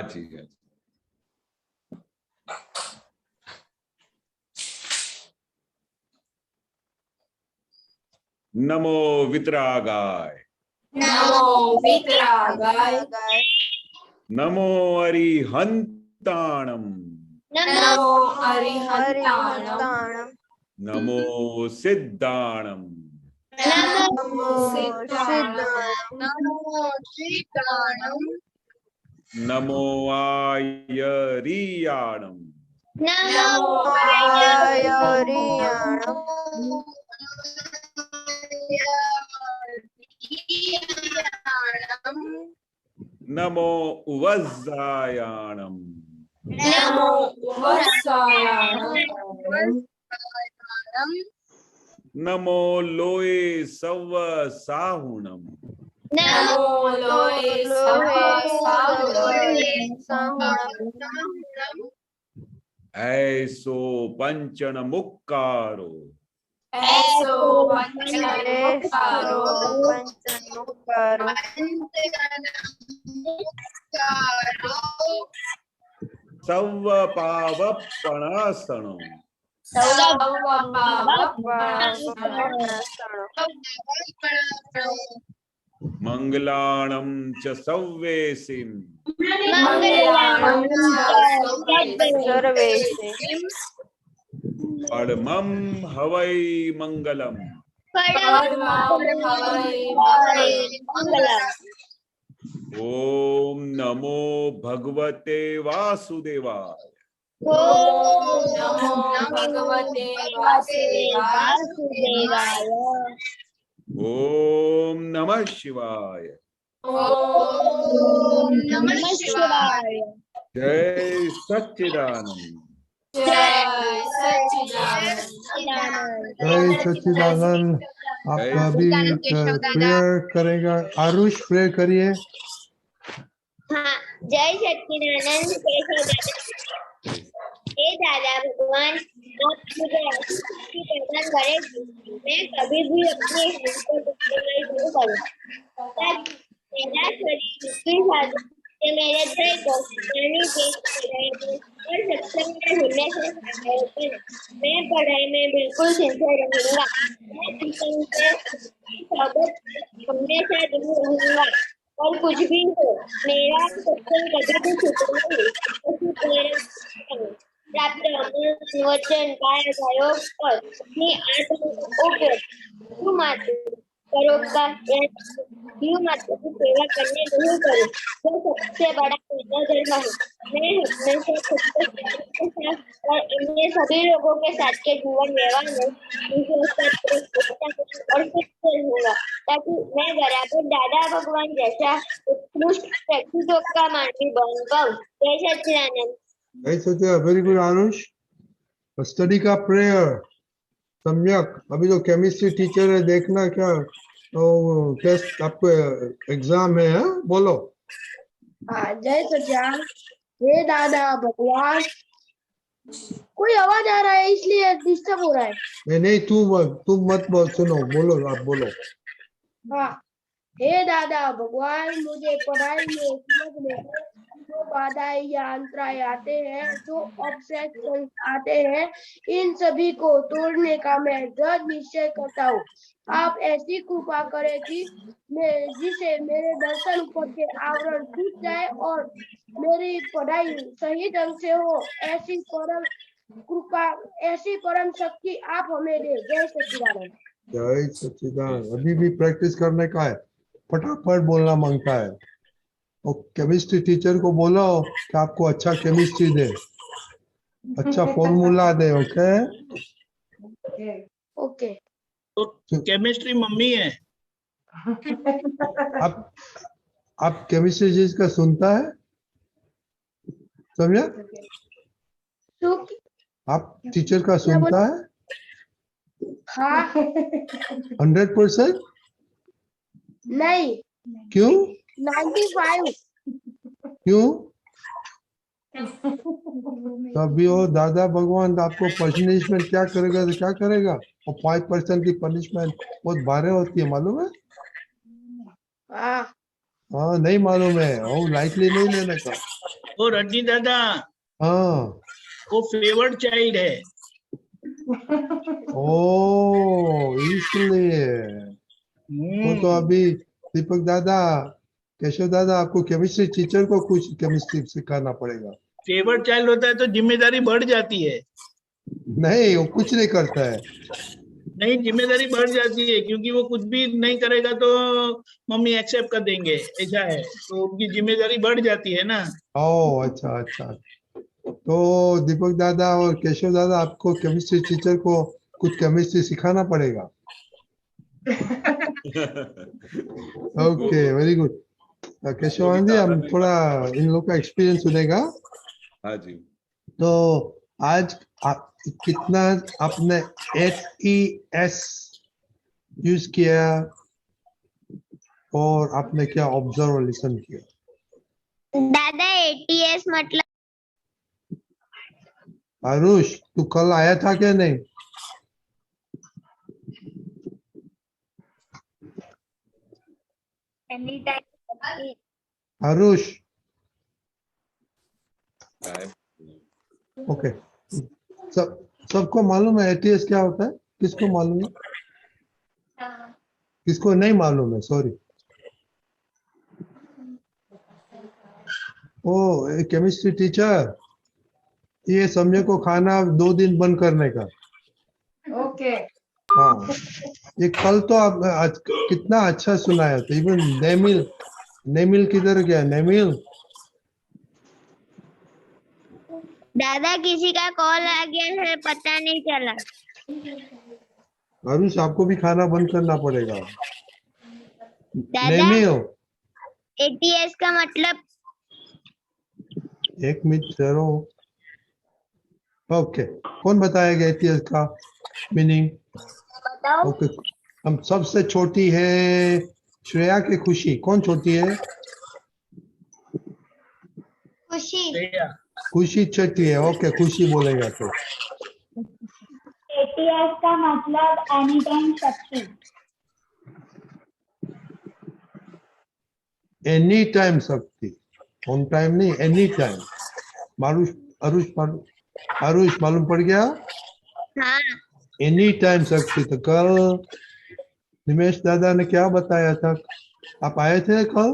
ठीक है। नमो वितरागाय, नमो वितरागाय, नमो अरिहंताणम, नमो अरिहंताणम, नमो सिद्धाणम, नमो सिद्धाणम, नमो सिद्धाणम, नमो आयरियाणम, नमो आयरियाणम, नमो उवज्जायाणम, नमो उवत्सायाणम, नमो लोए सव्व साहुणम, नमो लोए ऐसो पंचन मुक्कारो, ऐसो पंचमुखारो, सव्व पावपणासणो, मंगलाणं च सव्वेसिं, परमं हवै मंगलम्, ओम नमो भगवते वासुदेवाय, ओम नमो भगवते वासुदेवाय, ओम नमः शिवाय, ओम नमः शिवाय, जय सच्चिदानंद, जय सच्चिदानंद, जय सच्चिदानंद। आपका भी प्रेयर करेगा। आरुष प्रेयर करिए। हाँ, जय सच्चिदानंद केशव दादा। हे दादा भगवान, आप मुझे ऐसी शक्ति प्रदान करें कि मैं कभी भी अपने हित को दुश्मनाई शुरू करूं, ताकि मेरा शरीर दुखी साधु से मेरे हृदय को पानी के और सत्संग में जुड़ने से सहायक बने। मैं पढ़ाई में बिल्कुल सिंसियर रहूंगा। मैं सत्संग से स्वागत हमेशा दूर रहूंगा और कुछ भी हो, मेरा सत्संग कभी भी छूटेगा नहीं। ऐसी प्रेरणा प्राप्त वचन पाया जायो और अपनी आत्मा को क्यों मात्र परोपकार जीव मात्र की सेवा करने नहीं करूं, जो सबसे बड़ा मेरा धर्म है। मैं हमेशा खुद के साथ और अन्य सभी लोगों के साथ के जीवन व्यवहार में और खुश रहूंगा, ताकि मैं बराबर दादा भगवान जैसा उत्कृष्ट व्यक्तित्व का मानवी बन पाऊं। जय सच्चिदानंद। जय Sachchidanand. Very good Aarush. Study का प्रेयर सम्यक। अभी जो केमिस्ट्री टीचर है, देखना क्या तो टेस्ट आपको एग्जाम है, बोलो। जय सच्चिदानंद। हे दादा भगवान, कोई आवाज आ रहा है इसलिए डिस्टर्ब हो रहा है। नहीं, तुम मत बोल, सुनो, बोलो, आप बोलो। हाँ, हे दादा भगवान, मुझे पढ़ाई में समझने में जो बाधाएं या अंतराय आते हैं, जो ऑब्स्टेकल्स आते हैं, इन सभी को तोड़ने का मैं दृढ़ निश्चय करता हूँ। आप ऐसी कृपा करें कि जिसे मेरे दर्शन ऊपर के आवरण टूट जाए और मेरी पढ़ाई सही ढंग से हो। ऐसी परम कृपा, ऐसी परम शक्ति आप हमें दे। जय सच्चिदानंद। जय सच्चिदानंद। अभी भी प्रैक्टिस करने का है, फटाफट बोलना मांगता है। और केमिस्ट्री टीचर को बोलो कि आपको अच्छा केमिस्ट्री दे, अच्छा फॉर्मूला दे। Okay okay. तो केमिस्ट्री मम्मी है। आप केमिस्ट्री जिसका सुनता है, समझा? आप टीचर का सुनता है? हाँ। 100%? नहीं। क्यों? 95। क्यों? तभी वो दादा भगवान आपको पनिशमेंट क्या करेगा तो क्या करेगा? और 5% की पनिशमेंट बहुत भारी होती है, मालूम है? हाँ। हाँ नहीं मालूम है, वो लाइटली नहीं लेने का। वो रड्डी दादा, हाँ वो फेवर्ड चाइल्ड है। ओ इसलिए वो तो अभी दीपक दादा, केशव दादा, आपको केमिस्ट्री टीचर को कुछ केमिस्ट्री सिखाना पड़ेगा। फेवर्ड चाइल्ड होता है तो जिम्मेदारी बढ़ जाती है। नहीं वो कुछ नहीं करता है। नहीं, जिम्मेदारी बढ़ जाती है क्योंकि वो कुछ भी नहीं करेगा तो मम्मी एक्सेप्ट कर देंगे, ऐसा है, तो उनकी जिम्मेदारी बढ़ जाती है ना। ओ अच्छा अच्छा, तो दीपक दादा और केशव दादा, आपको केमिस्ट्री टीचर को कुछ केमिस्ट्री सिखाना पड़ेगा। Okay very good. Keshav ji, हम थोड़ा इन लोग का एक्सपीरियंस सुनेगा। हाँ जी। तो आज कितना आपने HES यूज किया और आपने क्या ऑब्जर्व और लिसन किया? दादा ATS मतलब आरुष, तू कल आया था क्या नहीं? Any time. आरुष ओके, सबको मालूम है ATS क्या होता है? किसको मालूम है? किसको नहीं मालूम है? सॉरी। ओ केमिस्ट्री टीचर, ये समझे को खाना 2 दिन बंद करने का। ओके। हाँ, ये कल तो आप आज कितना अच्छा सुनाया था। इवन नेमिल, नेमिल किधर गया? नेमिल दादा किसी का कॉल आ गया है, पता नहीं चला। आरुष, आपको भी खाना बंद करना पड़ेगा। दादा नेमिल, ATS का मतलब? एक मिनट ठहरो। ओके, कौन बताएगा ATS का मीनिंग? बताओ। ओके, हम सबसे छोटी है श्रेया की खुशी। कौन छोटी है? खुशी। खुशी छोटी है। ओके, खुशी बोलेगा तो। ATS का मतलब एनी टाइम शक्ति। एनी टाइम शक्ति, ऑन टाइम नहीं, एनी टाइम। मारुष, आरुष मालूम पड़ गया? हाँ। एनी टाइम शक्ति। तो कल निमेश दादा ने क्या बताया था? आप आए थे कल?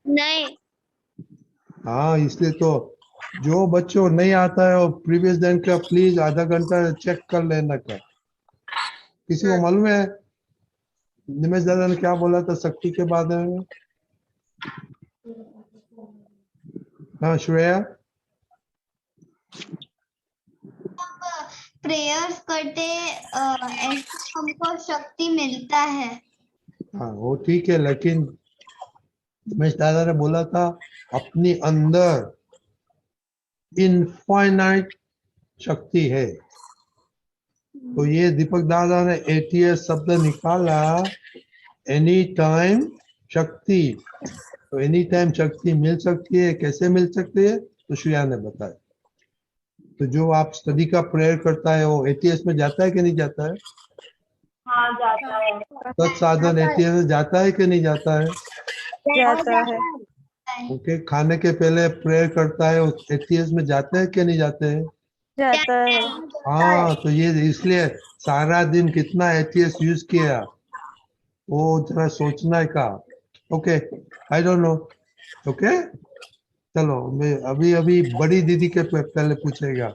नहीं। हाँ, इसलिए तो जो बच्चों नहीं आता है वो प्रीवियस दिन का प्लीज आधा घंटा चेक कर लेना का। किसी को मालूम है निमेश दादा ने क्या बोला था शक्ति के बारे में? हाँ श्रेया, प्रेयर्स करते हमको शक्ति मिलता है। हाँ वो ठीक है, लेकिन निमेश दादा ने बोला था अपनी अंदर इनफाइनाइट शक्ति है। तो ये दीपक दादा ने ATS शब्द निकाला, एनी टाइम शक्ति। तो एनी टाइम शक्ति मिल सकती है, कैसे मिल सकती है? तो श्रेया ने बताया। तो जो आप स्टडी का प्रेयर करता है वो ATS में जाता है कि नहीं जाता है? हाँ जाता है। तत्साधन ATS में जाता है कि नहीं जाता है? जाता है। ओके, खाने के पहले प्रेयर करता है वो ATS में जाते हैं कि नहीं जाते हैं? जाता है। हाँ, तो ये इसलिए सारा दिन कितना ATS यूज किया वो जरा सोचना का। Okay, I don't know. Okay, चलो मैं अभी बड़ी दीदी के पहले पूछेगा।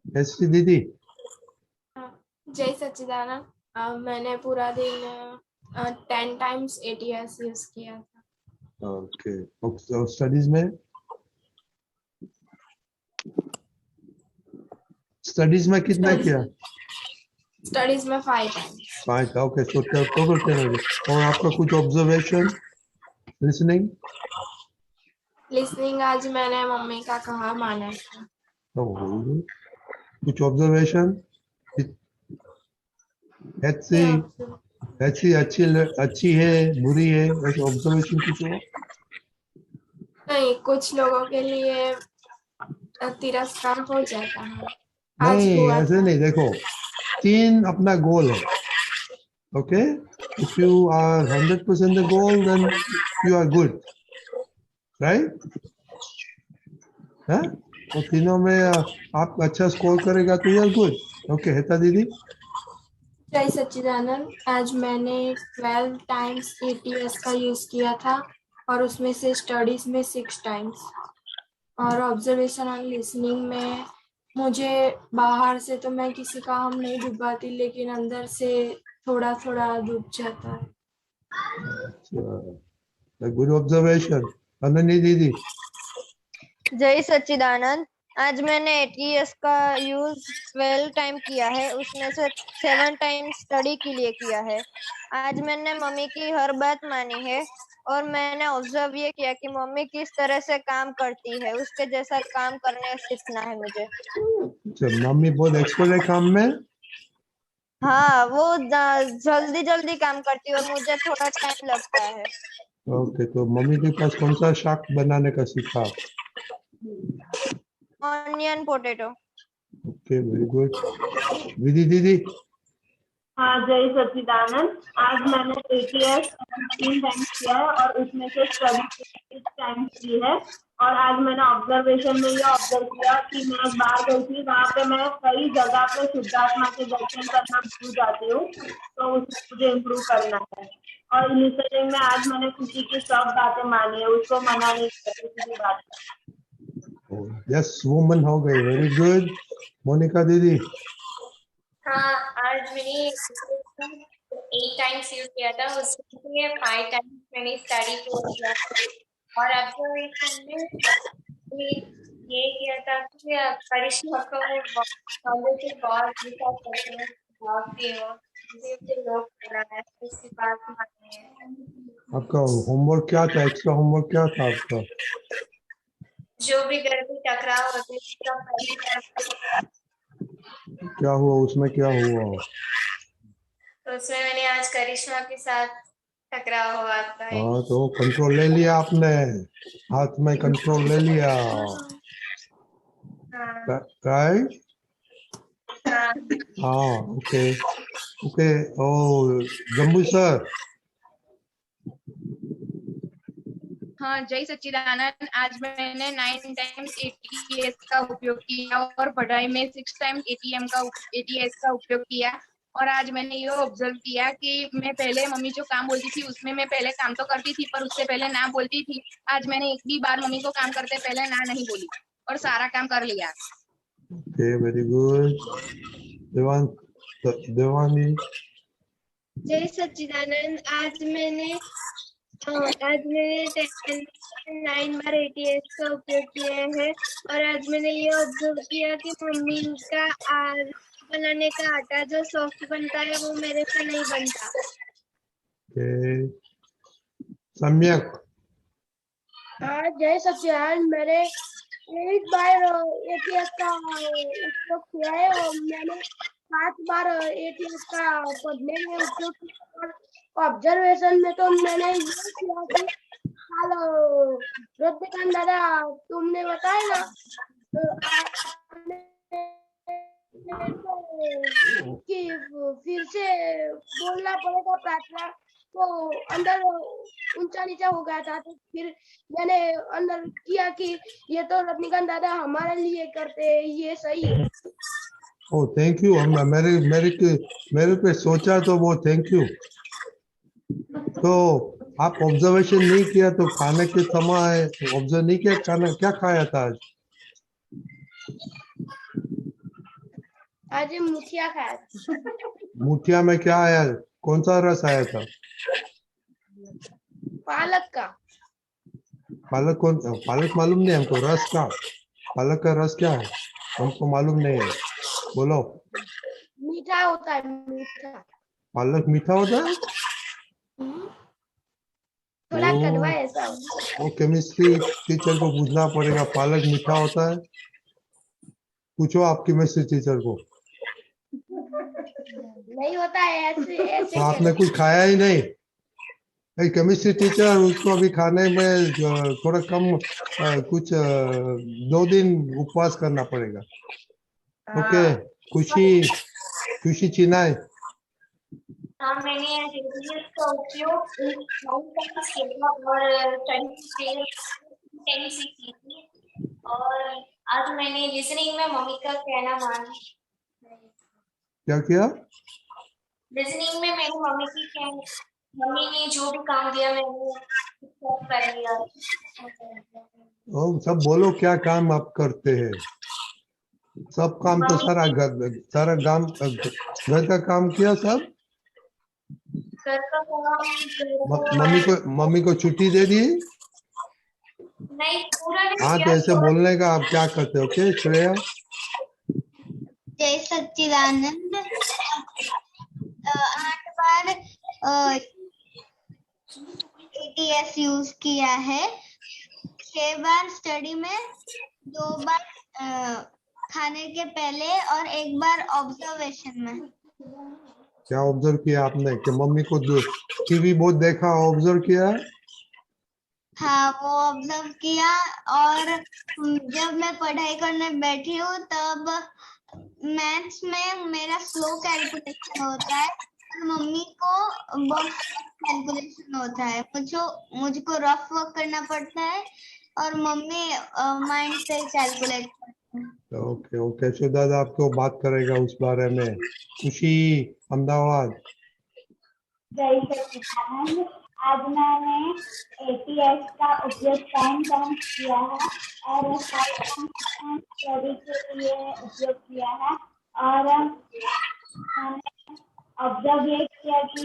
ऐसी दीदी, जय सच्चिदानंद। मैंने पूरा दिन 10 टाइम्स ATS यूज किया था। ओके, और स्टडीज में? स्टडीज में कितना किया? स्टडीज में 5 टाइम्स। 5। ओके, सो टोटल 10 हो गया। और आपका कुछ ऑब्जर्वेशन, लिसनिंग? लिसनिंग आज मैंने मम्मी का कहा माना था। कुछ ऑब्जर्वेशन? अच्छी अच्छी है, बुरी है, वैसे ऑब्जर्वेशन कुछ हो? नहीं, कुछ लोगों के लिए तिरस्कार हो जाता है। आज नहीं हुआ ऐसे था। नहीं, देखो 3 अपना गोल है। Okay, if you are 100% the goal then you are good, right? हाँ, वो तीनों में आप अच्छा स्कोर करेगा तो you are good. Okay, हेता दीदी. जय सच्चिदानंद, आज मैंने 12 टाइम्स ATS का यूज किया था और उसमें से स्टडीज में 6 टाइम्स और ऑब्जर्वेशन और लिसनिंग में मुझे बाहर से तो मैं किसी का हम नहीं डुबाती, लेकिन अंदर से थोड़ा थोड़ा डूब जाता है। Good observation. अनन्या दीदी. जय सच्चिदानंद, आज मैंने ATS का यूज 12 टाइम किया है, उसमें से 7 टाइम स्टडी के लिए किया है। आज मैंने मम्मी की हर बात मानी है और मैंने ऑब्जर्व ये किया कि मम्मी किस तरह से काम करती है, उसके जैसा काम करने सीखना है मुझे। अच्छा, मम्मी बहुत एक्सपर्ट है काम में. हाँ, वो जल्दी जल्दी काम करती है और मुझे थोड़ा टाइम लगता है। ओके, तो मम्मी के पास कौन सा शाक बनाने का सीखा? Onion potato. Okay, very good. Vidhi दीदी. हाँ, जय सच्चिदानंद, आज मैंने ATS 3 टाइम्स किया है और उसमें से स्टडी 6 टाइम्स की है। और आज मैंने ऑब्जर्वेशन में ये ऑब्जर्व किया कि मैं एक बार गई थी, वहाँ पे मैं कई जगह पे शुद्धात्मा के दर्शन करना भूल जाती हूँ, तो उसको मुझे इम्प्रूव करना है। और लिसनिंग में आज मैंने खुशी की सब बातें मानी है, उसको मना नहीं किया किसी भी बात में। यस, वुमन हो गई. Very good. मोनिका दीदी. हाँ, आज मैंने 8 टाइम्स यूज किया था, उसमें 5 टाइम्स मैंने स्टडी किया और ऑब्जर्वेशन में ये किया था कि करिश्मा को कॉलेज से बहुत विकास करते हैं, बहुत लोग करना है, इसकी बात माननी है। आपका होमवर्क क्या था? एक्स्ट्रा होमवर्क क्या था आपका? जो भी घर पे टकराव होते क्या हुआ उसमें? क्या हुआ? तो उसमें मैंने आज करिश्मा के साथ टकराव हुआ था। हाँ, तो कंट्रोल ले लिया आपने, हाथ में कंट्रोल ले लिया. राइट? हाँ, ओके ओके. ओ जम्बू सर. हाँ, जय सच्चिदानंद, आज मैंने 9 टाइम्स ATS का उपयोग किया और पढ़ाई में 6 टाइम्स ATS का उपयोग किया। और आज मैंने ये ऑब्जर्व किया कि मैं पहले मम्मी जो काम बोलती थी उसमें मैं पहले काम तो करती थी, पर उससे पहले ना बोलती थी। आज मैंने एक भी बार मम्मी को काम करते पहले ना नहीं बोली और सारा काम कर लिया। Okay, very good. देवानी. जय सच्चिदानंद, आज मैंने 9 बार ATS का उपयोग किया है और आज मैंने ये ऑब्जर्व किया कि मम्मी का बनाने का आटा जो सॉफ्ट बनता है वो मेरे से नहीं बनता। ओके, सम्यक. हाँ, जय सच्चिदानंद, मैंने 8 बार ATS का उपयोग किया है और मैंने 7 बार ATS का पढ़ने में उपयोग किया और ऑब्जर्वेशन में तो मैंने ये किया कि कल रद्दकान दादा तुमने बताया ना, कि फिर से बोलना पड़ेगा प्रार्थना, तो अंदर ऊंचा नीचा हो गया था, तो फिर मैंने अंदर किया कि ये तो रजनीकांत दादा हमारे लिए करते हैं, ये सही है। ओ थैंक यू. मेरे पे सोचा तो वो थैंक यू. तो आप ऑब्जर्वेशन नहीं किया तो खाने के समय ऑब्जर्व नहीं किया, खाना क्या खाया था आज? आज मुठिया खाया था। मुठिया में क्या आया? कौन सा रस आया था? पालक का। पालक मालूम नहीं हमको. रस का, पालक का रस क्या है हमको मालूम नहीं है. बोलो. मीठा होता है, मीठा। पालक मीठा होता है? थोड़ा कड़वा ऐसा। वो केमिस्ट्री टीचर को पूछना पड़ेगा, पालक मीठा होता है? पूछो आप केमिस्ट्री टीचर को. नहीं होता है, ऐसे तो आपने कुछ खाया ही नहीं. केमिस्ट्री टीचर, उसको अभी खाने में थोड़ा कम कुछ 2 दिन उपवास करना पड़ेगा. ओके, खुशी चिनाई. हाँ, मैंने ATS का उपयोग किया और स्टडी सीखी थी। और आज मैंने लिसनिंग में मम्मी का कहना माना। क्या किया? लिसनिंग में मैंने मम्मी ने जो भी काम दिया मैंने सब कर लिया। सब बोलो क्या काम आप करते हैं? सब काम तो सारा काम घर का काम किया सब? घर का काम मम्मी को छुट्टी दे दी? नहीं, पूरा नहीं हाँ, तो किया। ऐसे बोलने का आप क्या करते हो? ओके श्रेया। जय सच्चिदानंद 8 बार ATS यूज किया है, 6 बार स्टडी में, 2 बार खाने के पहले और 1 बार ऑब्जर्वेशन में। क्या ऑब्जर्व किया आपने कि मम्मी को टीवी बहुत देखा, ऑब्जर्व किया? हाँ, वो ऑब्जर्व किया। और जब मैं पढ़ाई करने बैठी हूँ तब मैथ्स में मेरा स्लो कैलकुलेशन होता है, मम्मी को बहुत कैलकुलेशन होता है। मुझको रफ वर्क करना पड़ता है और मम्मी माइंड से कैलकुलेट करती है। ओके ओके, यशोदा दादा आपको बात करेगा उस बारे में। खुशी अहमदाबाद। जय सच्चिदानंद, आज मैंने ATS का उपयोग 10 टाइम्स किया है और 5 टाइम्स स्टडी के लिए उपयोग किया है। और मैंने ऑब्जर्व ये किया कि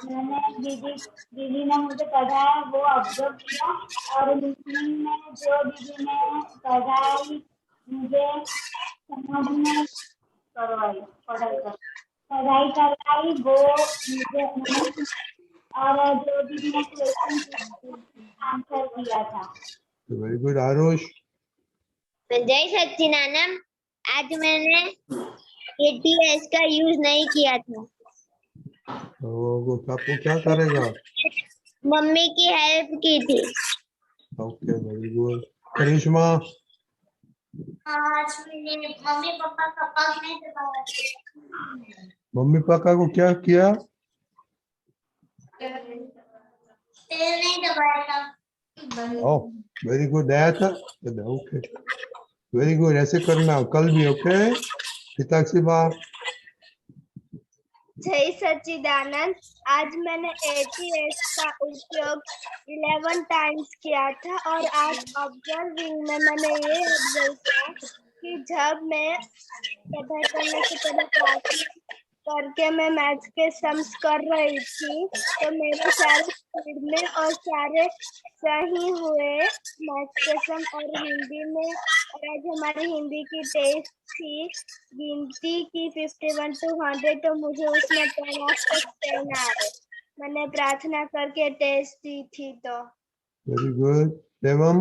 मैंने दीदी ने मुझे पढ़ाया वो ऑब्जर्व किया, और लिसनिंग में जो दीदी ने पढ़ाई मुझे समझ में पढ़ाई करवाई वो मुझे और जो दीदी ने क्वेश्चन आंसर किया था। Very good Aarush. जय सच्चिदानंद, आज मैंने ATS का यूज नहीं किया था। आपको क्या करेगा? मम्मी की हेल्प की थी। Okay very good. करिश्मा। आज मैंने मम्मी पापा का पग नहीं दबाया। मम्मी पापा को क्या किया? तेल नहीं दबाया था। ओह वेरी गुड, आया था? ओके वेरी गुड, ऐसे करना कल भी। ओके पिताक्षी बा। जय सच्चिदानंद, आज मैंने ATS का उपयोग 11 टाइम्स किया था और आज ऑब्जर्विंग में मैंने ये ऑब्जर्व किया कि जब मैं पढ़ाई करने से पहले क्लास करके मैं मैथ्स के सम्स कर रही थी तो मेरे सारे स्पीड में और सारे सही हुए मैथ्स के सम। और हिंदी में, और आज हमारी हिंदी की टेस्ट थी गिनती की 51 to 100, तो मुझे उसमें 10 आ रहे। मैंने प्रार्थना करके टेस्ट दी थी। तो वेरी गुड। देवम।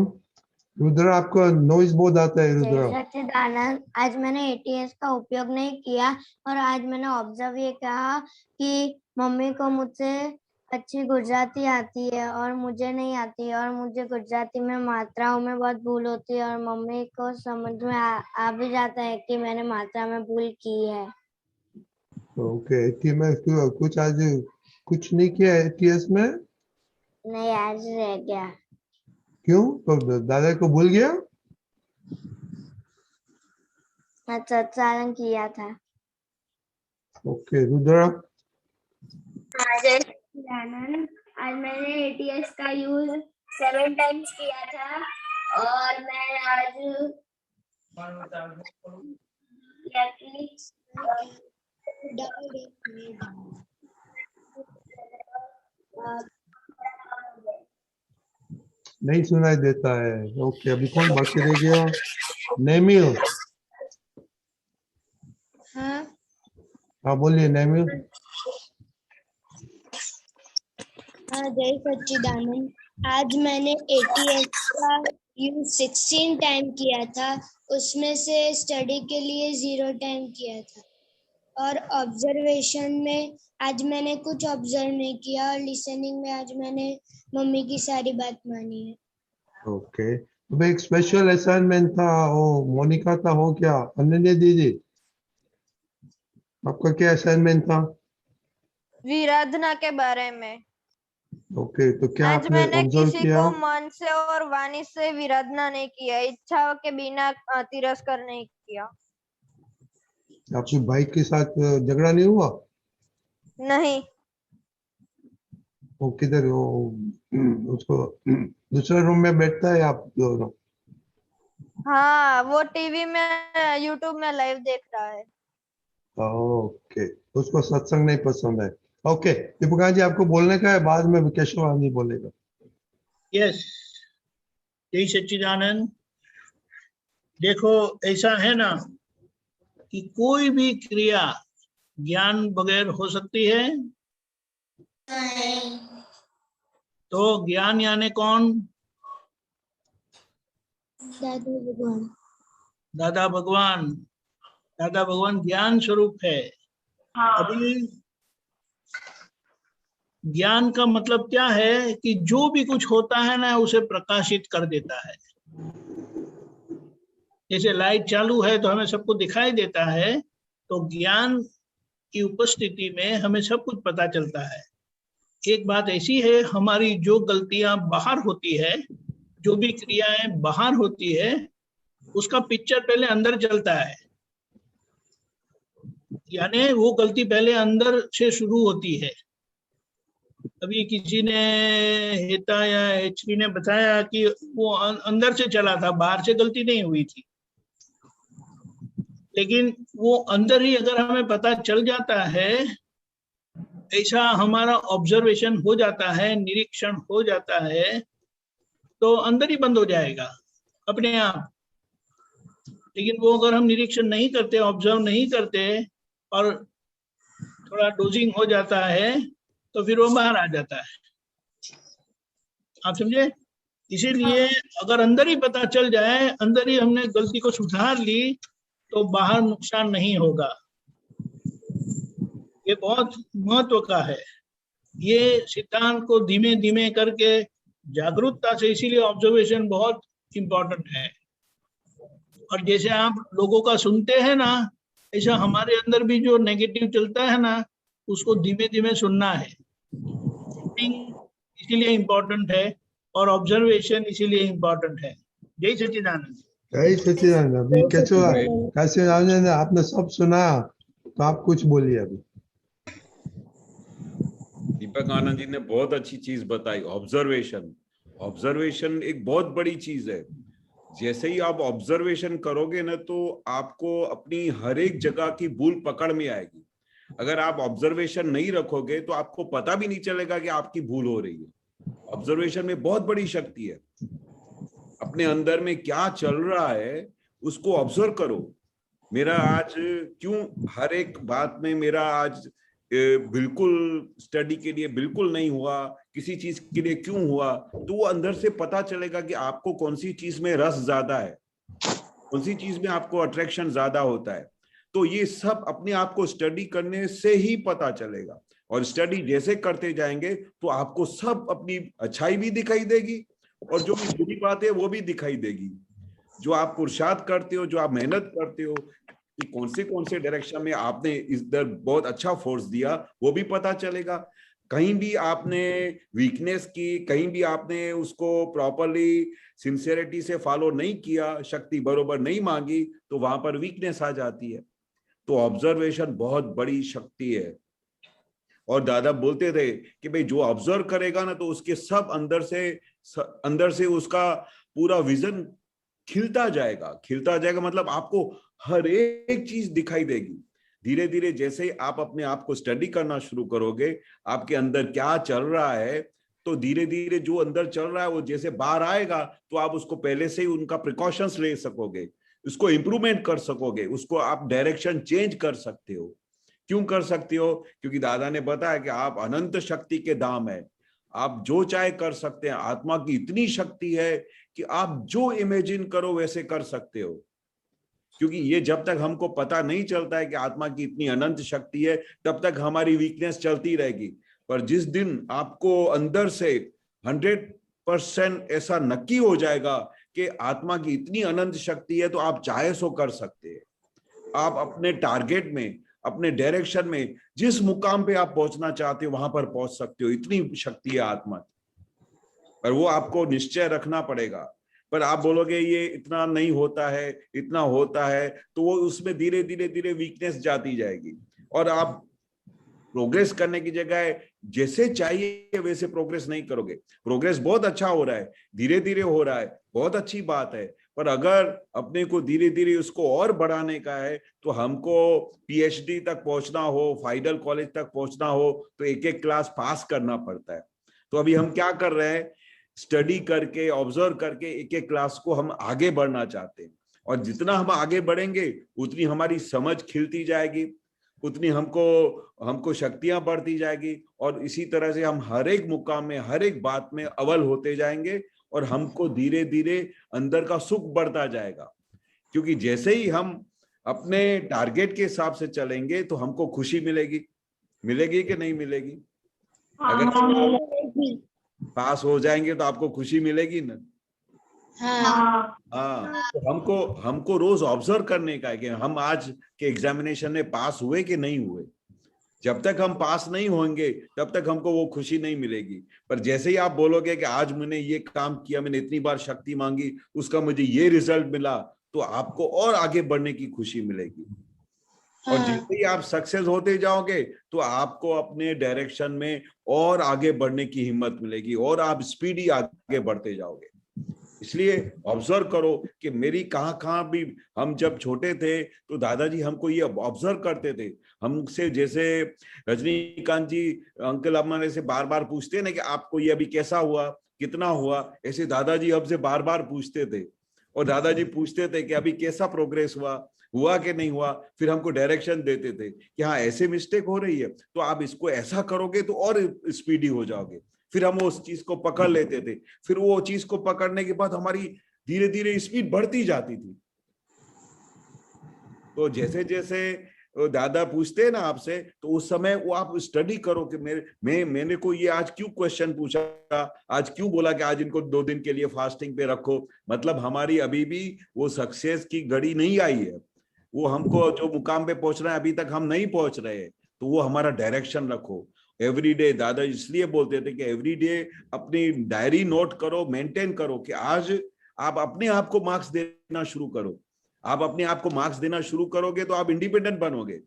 रुद्र, आपको नॉइज बहुत आता है। रुद्र। सच्चिदानंद, आज मैंने ATS का उपयोग नहीं किया और आज मैंने ऑब्जर्व ये कहा कि मम्मी को मुझसे अच्छी गुजराती आती है और मुझे नहीं आती है, और मुझे गुजराती में मात्राओं में बहुत भूल होती है और मम्मी को समझ में आ भी जाता है कि मैंने मात्रा में भूल की है। ओके ATS में कुछ आज कुछ नहीं किया ATS में? नहीं, आज रह गया। क्यों? तो दादा को भूल गया? मैं सत्सांग किया था। ओके रुद्र। आज मैंने ATS का यूज 7 टाइम्स किया था और मैं आज नहीं सुनाई देता है। ओके अभी कौन बाकी रह गया? नेमिल। हाँ बोलिए नेमिल। जय सच्चिदानंद, आज मैंने ATS का यूज 16 टाइम किया था, उसमें से स्टडी के लिए 0 टाइम किया था। और ऑब्जर्वेशन में आज मैंने कुछ ऑब्जर्व नहीं किया और लिसनिंग में आज मैंने मम्मी की सारी बात मानी है। ओके अब एक स्पेशल असाइनमेंट था, वो मोनिका था, हो क्या? अनन्या दीदी आपका क्या असाइनमेंट था? विराधना के बारे में। ओके, तो क्या आज आपने मैंने ऑब्जर्व किसी किया? को मन से और वाणी से विराधना नहीं किया, इच्छा के बिना तिरस्कार नहीं किया। आपके भाई के साथ झगड़ा नहीं हुआ? नहीं। वो किधर वो उसको दूसरे रूम में बैठता है आप दोनों? हाँ, वो टीवी में यूट्यूब में लाइव देख रहा है। ओके, उसको सत्संग नहीं पसंद है। ओके दीपिका जी, आपको बोलने का है, बाद में केशव आनंद बोलेगा। यस, जय सच्चिदानंद। देखो ऐसा है ना कि कोई भी क्रिया ज्ञान बगैर हो सकती है? तो ज्ञान यानी कौन? दादा भगवान। दादा भगवान। दादा भगवान ज्ञान स्वरूप है। अभी ज्ञान का मतलब क्या है कि जो भी कुछ होता है ना उसे प्रकाशित कर देता है। जैसे लाइट चालू है तो हमें सब कुछ दिखाई देता है, तो ज्ञान की उपस्थिति में हमें सब कुछ पता चलता है। एक बात ऐसी है, हमारी जो गलतियां बाहर होती है, जो भी क्रियाएं बाहर होती है, उसका पिक्चर पहले अंदर चलता है। यानी वो गलती पहले अंदर से शुरू होती है। अभी किसी ने हेता या एचपी ने बताया कि वो अंदर से चला था, बाहर से गलती नहीं हुई थी। लेकिन वो अंदर ही अगर हमें पता चल जाता है, ऐसा हमारा ऑब्जर्वेशन हो जाता है, निरीक्षण हो जाता है, तो अंदर ही बंद हो जाएगा अपने आप। लेकिन वो अगर हम निरीक्षण नहीं करते, ऑब्जर्व नहीं करते और थोड़ा डोजिंग हो जाता है, तो फिर वो बाहर आ जाता है। आप समझे? इसीलिए अगर अंदर ही पता चल जाए, अंदर ही हमने गलती को सुधार ली, तो बाहर नुकसान नहीं होगा। ये बहुत महत्व का है। ये सिद्धांत को धीमे धीमे करके जागरूकता से, इसीलिए ऑब्जर्वेशन बहुत इम्पोर्टेंट है। और जैसे आप लोगों का सुनते हैं ना, ऐसा हमारे अंदर भी जो नेगेटिव चलता है ना, उसको धीमे धीमे सुनना है। इसीलिए इम्पोर्टेंट है और ऑब्जर्वेशन इसीलिए इम्पोर्टेंट है। जय सच्चिदानंद। जय सच्चिदानंद। अभी कैसे आपने सब सुना, तो आप कुछ बोलिए अभी। दीपक आनंद जी ने बहुत अच्छी चीज बताई। ऑब्जर्वेशन, ऑब्जर्वेशन एक बहुत बड़ी चीज है। जैसे ही आप ऑब्जर्वेशन करोगे ना, तो आपको अपनी हर एक जगह की भूल पकड़ में आएगी। अगर आप ऑब्जर्वेशन नहीं रखोगे तो आपको पता भी नहीं चलेगा कि आपकी भूल हो रही है। ऑब्जर्वेशन में बहुत बड़ी शक्ति है। अपने अंदर में क्या चल रहा है उसको ऑब्जर्व करो। मेरा आज क्यों हर एक बात में मेरा आज बिल्कुल स्टडी के लिए बिल्कुल नहीं हुआ, किसी चीज के लिए क्यों हुआ, तो वो अंदर से पता चलेगा कि आपको कौन सी चीज में रस ज्यादा है, कौन सी चीज में आपको अट्रैक्शन ज्यादा होता है। तो ये सब अपने आप को स्टडी करने से ही पता चलेगा। और स्टडी जैसे करते जाएंगे तो आपको सब अपनी अच्छाई भी दिखाई देगी और जो भी बुरी बात है वो भी दिखाई देगी। जो आप पुरुषार्थ करते हो, जो आप मेहनत करते हो, कि कौन से डायरेक्शन में आपने इधर बहुत अच्छा फोर्स दिया, वो भी पता चलेगा। कहीं भी आपने वीकनेस की, कहीं भी आपने उसको प्रॉपरली सिंसियरिटी से फॉलो नहीं किया, शक्ति बरोबर नहीं मांगी, तो वहां पर वीकनेस आ जाती है। तो ऑब्जर्वेशन बहुत बड़ी शक्ति है। और दादा बोलते थे कि भाई जो ऑब्जर्व करेगा ना, तो उसके सब अंदर से उसका पूरा विजन खिलता जाएगा। मतलब आपको हर एक चीज दिखाई देगी। धीरे धीरे जैसे आप अपने आप को स्टडी करना शुरू करोगे, आपके अंदर क्या चल रहा है, तो धीरे धीरे जो अंदर चल रहा है वो जैसे बाहर आएगा, तो आप उसको पहले से ही उनका प्रिकॉशंस ले सकोगे, उसको इंप्रूवमेंट कर सकोगे, उसको आप डायरेक्शन चेंज कर सकते हो। क्यों कर सकते हो? क्योंकि दादा ने बताया कि आप अनंत शक्ति के धाम है, आप जो चाहे कर सकते हैं। आत्मा की इतनी शक्ति है कि आप जो इमेजिन करो वैसे कर सकते हो। क्योंकि ये जब तक हमको पता नहीं चलता है कि आत्मा की इतनी अनंत शक्ति है, तब तक हमारी वीकनेस चलती रहेगी। पर जिस दिन आपको अंदर से 100% ऐसा नक्की हो जाएगा कि आत्मा की इतनी अनंत शक्ति है, तो आप चाहे सो कर सकते हैं। आप अपने टारगेट में, अपने डायरेक्शन में जिस मुकाम पे आप पहुंचना चाहते हो वहां पर पहुंच सकते हो। इतनी शक्ति है आत्मा, पर वो आपको निश्चय रखना पड़ेगा। पर आप बोलोगे ये इतना नहीं होता है, इतना होता है, तो वो उसमें धीरे धीरे धीरे वीकनेस जाती जाएगी और आप प्रोग्रेस करने की जगह जैसे चाहिए वैसे प्रोग्रेस नहीं करोगे। प्रोग्रेस बहुत अच्छा हो रहा है, धीरे धीरे हो रहा है, बहुत अच्छी बात है, पर अगर अपने को धीरे धीरे उसको और बढ़ाने का है तो हमको पीएचडी तक पहुंचना हो, फाइनल कॉलेज तक पहुंचना हो, तो एक एक क्लास पास करना पड़ता है। तो अभी हम क्या कर रहे हैं, स्टडी करके, ऑब्जर्व करके एक एक क्लास को हम आगे बढ़ना चाहते हैं। और जितना हम आगे बढ़ेंगे उतनी हमारी समझ खिलती जाएगी, उतनी हमको शक्तियां बढ़ती जाएगी, और इसी तरह से हम हर एक मुकाम में, हर एक बात में अव्वल होते जाएंगे और हमको धीरे धीरे अंदर का सुख बढ़ता जाएगा। क्योंकि जैसे ही हम अपने टारगेट के हिसाब से चलेंगे तो हमको खुशी मिलेगी। मिलेगी कि नहीं मिलेगी? अगर पास हो जाएंगे तो आपको खुशी मिलेगी ना? हाँ, तो हमको रोज ऑब्जर्व करने का है कि हम आज के एग्जामिनेशन में पास हुए कि नहीं हुए। जब तक हम पास नहीं होंगे तब तक हमको वो खुशी नहीं मिलेगी। पर जैसे ही आप बोलोगे कि आज मैंने ये काम किया, मैंने इतनी बार शक्ति मांगी, उसका मुझे ये रिजल्ट मिला, तो आपको और आगे बढ़ने की खुशी मिलेगी। और जैसे ही आप सक्सेस होते जाओगे तो आपको अपने डायरेक्शन में और आगे बढ़ने की हिम्मत मिलेगी और आप स्पीडी आगे बढ़ते जाओगे। इसलिए ऑब्जर्व करो कि मेरी कहाँ भी, हम जब छोटे थे तो दादाजी हमको ये ऑब्जर्व करते थे। हमसे जैसे रजनीकांत जी अंकल हमारे से बार बार पूछते हैं ना कि आपको ये अभी कैसा हुआ, कितना हुआ, ऐसे दादाजी हमसे बार बार पूछते थे। और दादाजी पूछते थे कि अभी कैसा प्रोग्रेस हुआ कि नहीं हुआ। फिर हमको डायरेक्शन देते थे कि हाँ ऐसे मिस्टेक हो रही है तो आप इसको ऐसा करोगे तो और स्पीडी हो जाओगे। फिर हम उस चीज को पकड़ लेते थे। फिर वो चीज को पकड़ने के बाद हमारी धीरे धीरे स्पीड बढ़ती जाती थी। तो जैसे जैसे दादा पूछते हैं ना आपसे, तो उस समय वो आप स्टडी करो कि मैंने को ये आज क्यों क्वेश्चन पूछा, आज क्यों बोला कि आज इनको 2 दिन के लिए फास्टिंग पे रखो। मतलब हमारी अभी भी वो सक्सेस की घड़ी नहीं आई है। वो हमको जो मुकाम पे पहुंचना है अभी तक हम नहीं पहुंच रहे, तो वो हमारा डायरेक्शन रखो। एवरी डे, दादा इसलिए बोलते थे कि एवरी डे अपनी डायरी नोट करो, मेंटेन करो कि आज आप अपने आप को मार्क्स देना शुरू करो। आप अपने आप को मार्क्स देना शुरू करोगे तो आप इंडिपेंडेंट बनोगे।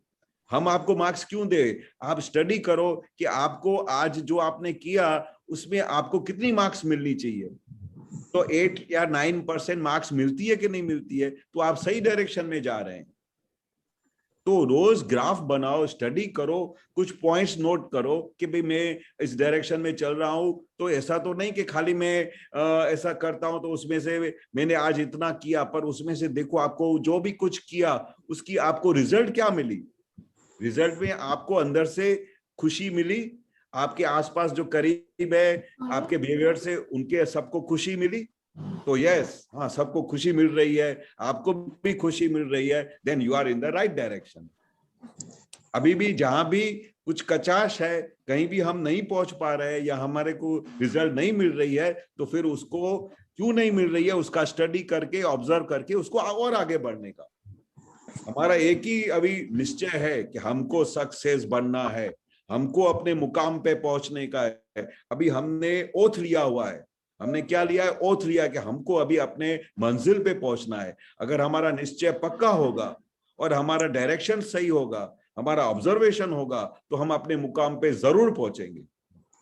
हम आपको मार्क्स क्यों दे? आप स्टडी करो कि आपको आज जो आपने किया उसमें आपको कितनी मार्क्स मिलनी चाहिए। तो 8 या 9% मार्क्स मिलती है कि नहीं मिलती है, तो आप सही डायरेक्शन में जा रहे हैं। तो रोज ग्राफ बनाओ, स्टडी करो, कुछ पॉइंट्स नोट करो कि भाई मैं इस डायरेक्शन में चल रहा हूं। तो ऐसा तो नहीं कि खाली मैं ऐसा करता हूं तो उसमें से मैंने आज इतना किया, पर उसमें से देखो आपको जो भी कुछ किया उसकी आपको रिजल्ट क्या मिली। रिजल्ट में आपको अंदर से खुशी मिली, आपके आसपास जो करीब है आपके बिहेवियर से उनके सबको खुशी मिली। तो यस, हाँ सबको खुशी मिल रही है, आपको भी खुशी मिल रही है, then you are in the right direction. अभी भी जहां भी कुछ कचाश है, कहीं भी हम नहीं पहुंच पा रहे हैं या हमारे को रिजल्ट नहीं मिल रही है, तो फिर उसको क्यों नहीं मिल रही है उसका स्टडी करके, ऑब्जर्व करके उसको और आगे बढ़ने का हमारा एक ही अभी निश्चय है कि हमको सक्सेस बनना है, हमको अपने मुकाम पे पहुंचने का है। अभी हमने ओथ लिया हुआ है। हमने क्या लिया है? ओथ लिया कि हमको अभी अपने मंजिल पे पहुंचना है। अगर हमारा निश्चय पक्का होगा और हमारा डायरेक्शन सही होगा, हमारा ऑब्जर्वेशन होगा, तो हम अपने मुकाम पे जरूर पहुंचेंगे।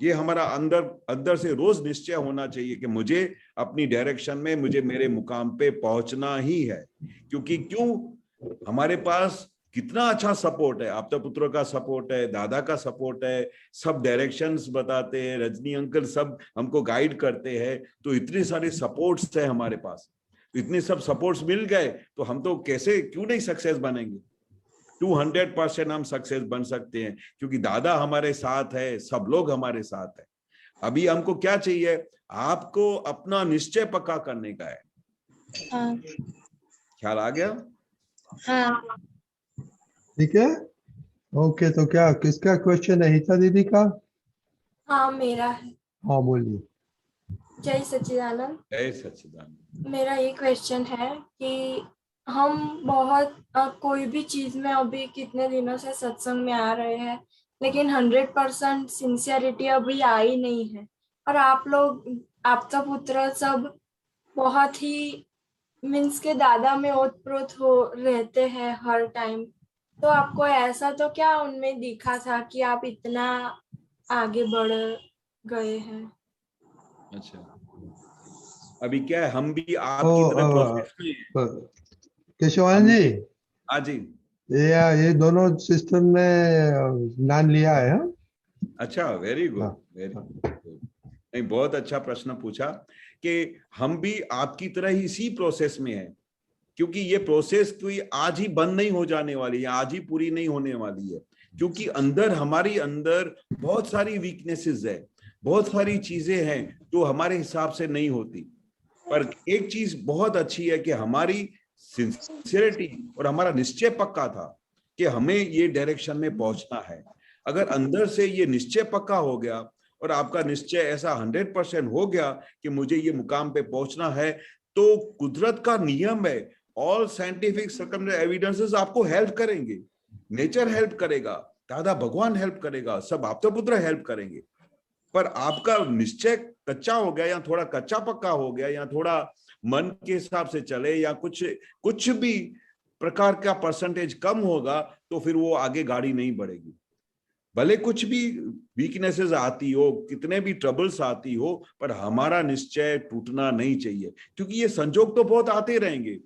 ये हमारा अंदर से रोज निश्चय होना चाहिए कि मुझे अपनी डायरेक्शन में, मुझे मेरे मुकाम पे पहुंचना ही है। क्योंकि हमारे पास कितना अच्छा सपोर्ट है, आपदा पुत्रों का सपोर्ट है, दादा का सपोर्ट है, सब डायरेक्शंस बताते हैं, रजनी अंकल सब हमको गाइड करते हैं। तो इतने सारे सपोर्ट्स है हमारे पास, इतने सब सपोर्ट्स मिल गए तो हम तो कैसे क्यों नहीं सक्सेस बनेंगे। 200% हम सक्सेस बन सकते हैं क्योंकि दादा हमारे साथ है, सब लोग हमारे साथ है। अभी हमको क्या चाहिए? आपको अपना निश्चय पक्का करने का है। ख्याल आ गया? हाँ। ठीक है, ओके। तो क्या किसका क्वेश्चन है? हिता दीदी का? हाँ मेरा है। हाँ बोलिए। जय सच्चिदानंद। जय सच्चिदानंद। मेरा ये क्वेश्चन है कि हम बहुत कोई भी चीज में अभी कितने दिनों से सत्संग में आ रहे हैं, लेकिन 100% सिंसियरिटी अभी आई नहीं है। और आप लोग, आपका पुत्र सब बहुत ही मीन्स के दादा में ओतप्रोत हो रहते हैं हर टाइम। तो आपको ऐसा तो क्या उनमें दिखा था कि आप इतना आगे बढ़ गए हैं? अच्छा, अभी क्या है, हम भी आपकी तरह प्रोसेस में। केशवान जी, हाँ जी। ये दोनों सिस्टर ने ज्ञान लिया है, हाँ? अच्छा, वेरी गुड, हाँ, वेरी हाँ। गुड। नहीं, बहुत अच्छा प्रश्न पूछा कि हम भी आपकी तरह ही इसी प्रोसेस में हैं, क्योंकि ये प्रोसेस कोई आज ही बंद नहीं हो जाने वाली है, आज ही पूरी नहीं होने वाली है, क्योंकि अंदर हमारी अंदर बहुत सारी वीकनेसेस है, बहुत सारी चीजें हैं जो हमारे हिसाब से नहीं होती। पर एक चीज बहुत अच्छी है कि हमारी सिंसियरिटी और हमारा निश्चय पक्का था कि हमें ये डायरेक्शन में पहुंचना है। अगर अंदर से ये निश्चय पक्का हो गया और आपका निश्चय ऐसा 100% हो गया कि मुझे ये मुकाम पे पहुंचना है, तो कुदरत का नियम है, ऑल साइंटिफिक सर्कमस्टेंशियल एविडेंसेस आपको हेल्प करेंगे, नेचर हेल्प करेगा, दादा भगवान हेल्प करेगा, सब आपका पुत्र हेल्प करेंगे। पर आपका निश्चय कच्चा हो गया, या थोड़ा कच्चा पक्का हो गया, या थोड़ा मन के हिसाब से चले, या कुछ भी प्रकार का परसेंटेज कम होगा, तो फिर वो आगे गाड़ी नहीं बढ़ेगी। भले कुछ भी वीकनेसेस आती हो, कितने भी ट्रबल्स आती हो, पर हमारा निश्चय टूटना नहीं चाहिए, क्योंकि ये संजोग तो बहुत आते रहेंगे।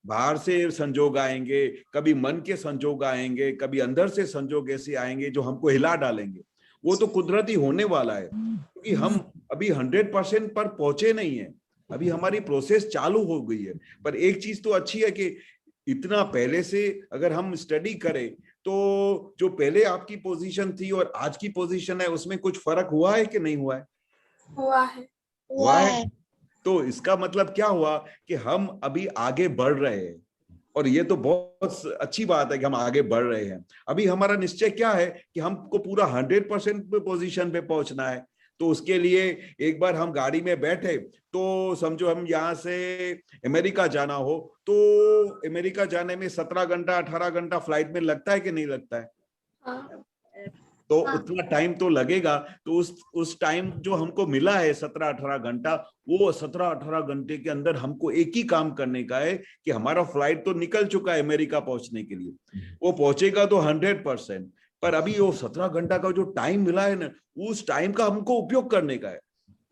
बाहर से संजोग आएंगे, कभी मन के संजोग आएंगे, कभी अंदर से संजोग ऐसे आएंगे जो हमको हिला डालेंगे। वो तो कुदरती होने वाला है, क्योंकि हम अभी 100% पर पहुंचे नहीं है, अभी हमारी प्रोसेस चालू हो गई है। पर एक चीज तो अच्छी है कि इतना पहले से अगर हम स्टडी करें, तो जो पहले आपकी पोजीशन थी और आज की पोजीशन है, उसमें कुछ फर्क हुआ है कि नहीं हुआ है? हुआ है। तो इसका मतलब क्या हुआ कि हम अभी आगे बढ़ रहे हैं, और ये तो बहुत अच्छी बात है कि हम आगे बढ़ रहे हैं। अभी हमारा निश्चय क्या है कि हमको पूरा 100% पोजीशन पे पहुंचना है। तो उसके लिए एक बार हम गाड़ी में बैठे, तो समझो हम यहाँ से अमेरिका जाना हो, तो अमेरिका जाने में 17 घंटा 18 घंटा फ्लाइट में लगता है कि नहीं लगता है? हाँ। तो उतना टाइम तो लगेगा। तो उस टाइम जो हमको मिला है 17-18 घंटा, वो 17-18 घंटे के अंदर हमको एक ही काम करने का है कि हमारा फ्लाइट तो निकल चुका है अमेरिका पहुंचने के लिए, वो पहुंचेगा तो 100%, पर अभी वो 17 घंटा का जो टाइम मिला है ना, उस टाइम का हमको उपयोग करने का है,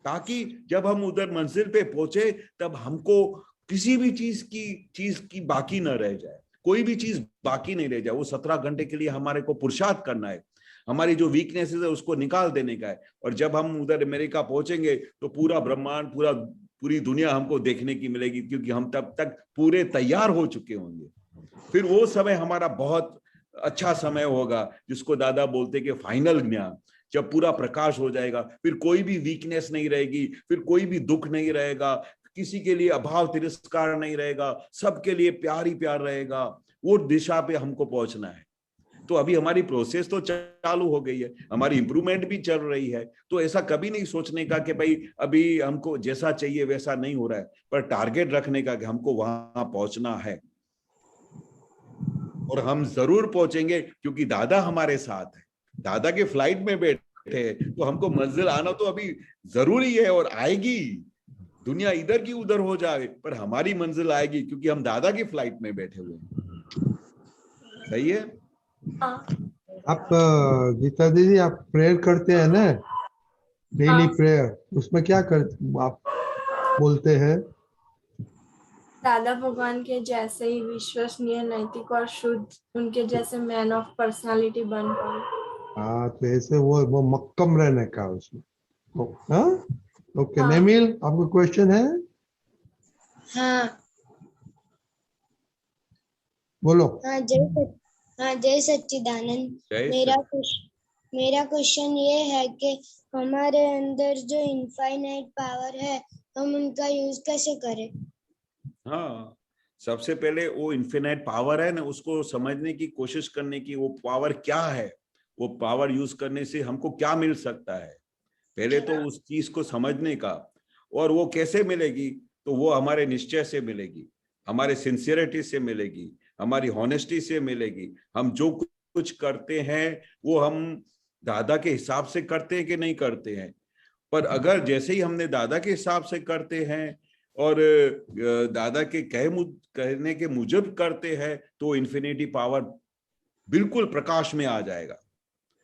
ताकि जब हम उधर मंजिल पे पहुंचे तब हमको किसी भी चीज की बाकी न रह जाए, कोई भी चीज बाकी नहीं रह जाए। वो 17 घंटे के लिए हमारे को पुरुषार्थ करना है, हमारी जो वीकनेसेस है उसको निकाल देने का है। और जब हम उधर अमेरिका पहुंचेंगे तो पूरा ब्रह्मांड, पूरी दुनिया हमको देखने की मिलेगी, क्योंकि हम तब तक पूरे तैयार हो चुके होंगे। फिर वो समय हमारा बहुत अच्छा समय होगा, जिसको दादा बोलते कि फाइनल ज्ञान, जब पूरा प्रकाश हो जाएगा, फिर कोई भी वीकनेस नहीं रहेगी, फिर कोई भी दुख नहीं रहेगा, किसी के लिए अभाव तिरस्कार नहीं रहेगा, सबके लिए प्यार ही प्यार रहेगा। वो दिशा पे हमको पहुंचना है। तो अभी हमारी प्रोसेस तो चालू हो गई है, हमारी इंप्रूवमेंट भी चल रही है। तो ऐसा कभी नहीं सोचने का कि भाई अभी हमको जैसा चाहिए वैसा नहीं हो रहा है, पर टारगेट रखने का कि हमको वहां पहुंचना है, और हम जरूर पहुंचेंगे, क्योंकि दादा हमारे साथ है। दादा के फ्लाइट में बैठे हैं, तो हमको मंजिल आना तो अभी जरूरी है, और आएगी। दुनिया इधर की उधर हो जाए, पर हमारी मंजिल आएगी, क्योंकि हम दादा की फ्लाइट में बैठे हुए हैं। सही है? आप गीता दीदी, आप प्रेयर करते हैं ना, डेली प्रेयर, उसमें क्या करते आप बोलते हैं? दादा भगवान के जैसे ही विश्वसनीय, नैतिक और शुद्ध, उनके जैसे मैन ऑफ पर्सनालिटी बन पाए। हाँ, तो ऐसे वो मक्कम रहने का उसमें। हाँ, ओके। नेमिल, आपको क्वेश्चन है? हाँ बोलो। हाँ, जय सच्चिदानंद। मेरा क्वेश्चन ये है कि हमारे अंदर जो इनफाइनाइट पावर है, हम उनका यूज कैसे करें? हाँ, सबसे पहले वो इन्फिनाइट पावर है ना, उसको समझने की कोशिश करने की, वो पावर क्या है, वो पावर यूज करने से हमको क्या मिल सकता है, पहले तो उस चीज को समझने का। और वो कैसे मिलेगी? तो वो हमारे निश्चय से मिलेगी। हमारे सिंसियरिटी से मिलेगी, हमारी हॉनेस्टी से मिलेगी। हम जो कुछ करते हैं वो हम दादा के हिसाब से करते हैं कि नहीं करते हैं। पर अगर जैसे ही हमने दादा के हिसाब से करते हैं और दादा के कहने के मुजब करते हैं तो इन्फिनिटी पावर बिल्कुल प्रकाश में आ जाएगा।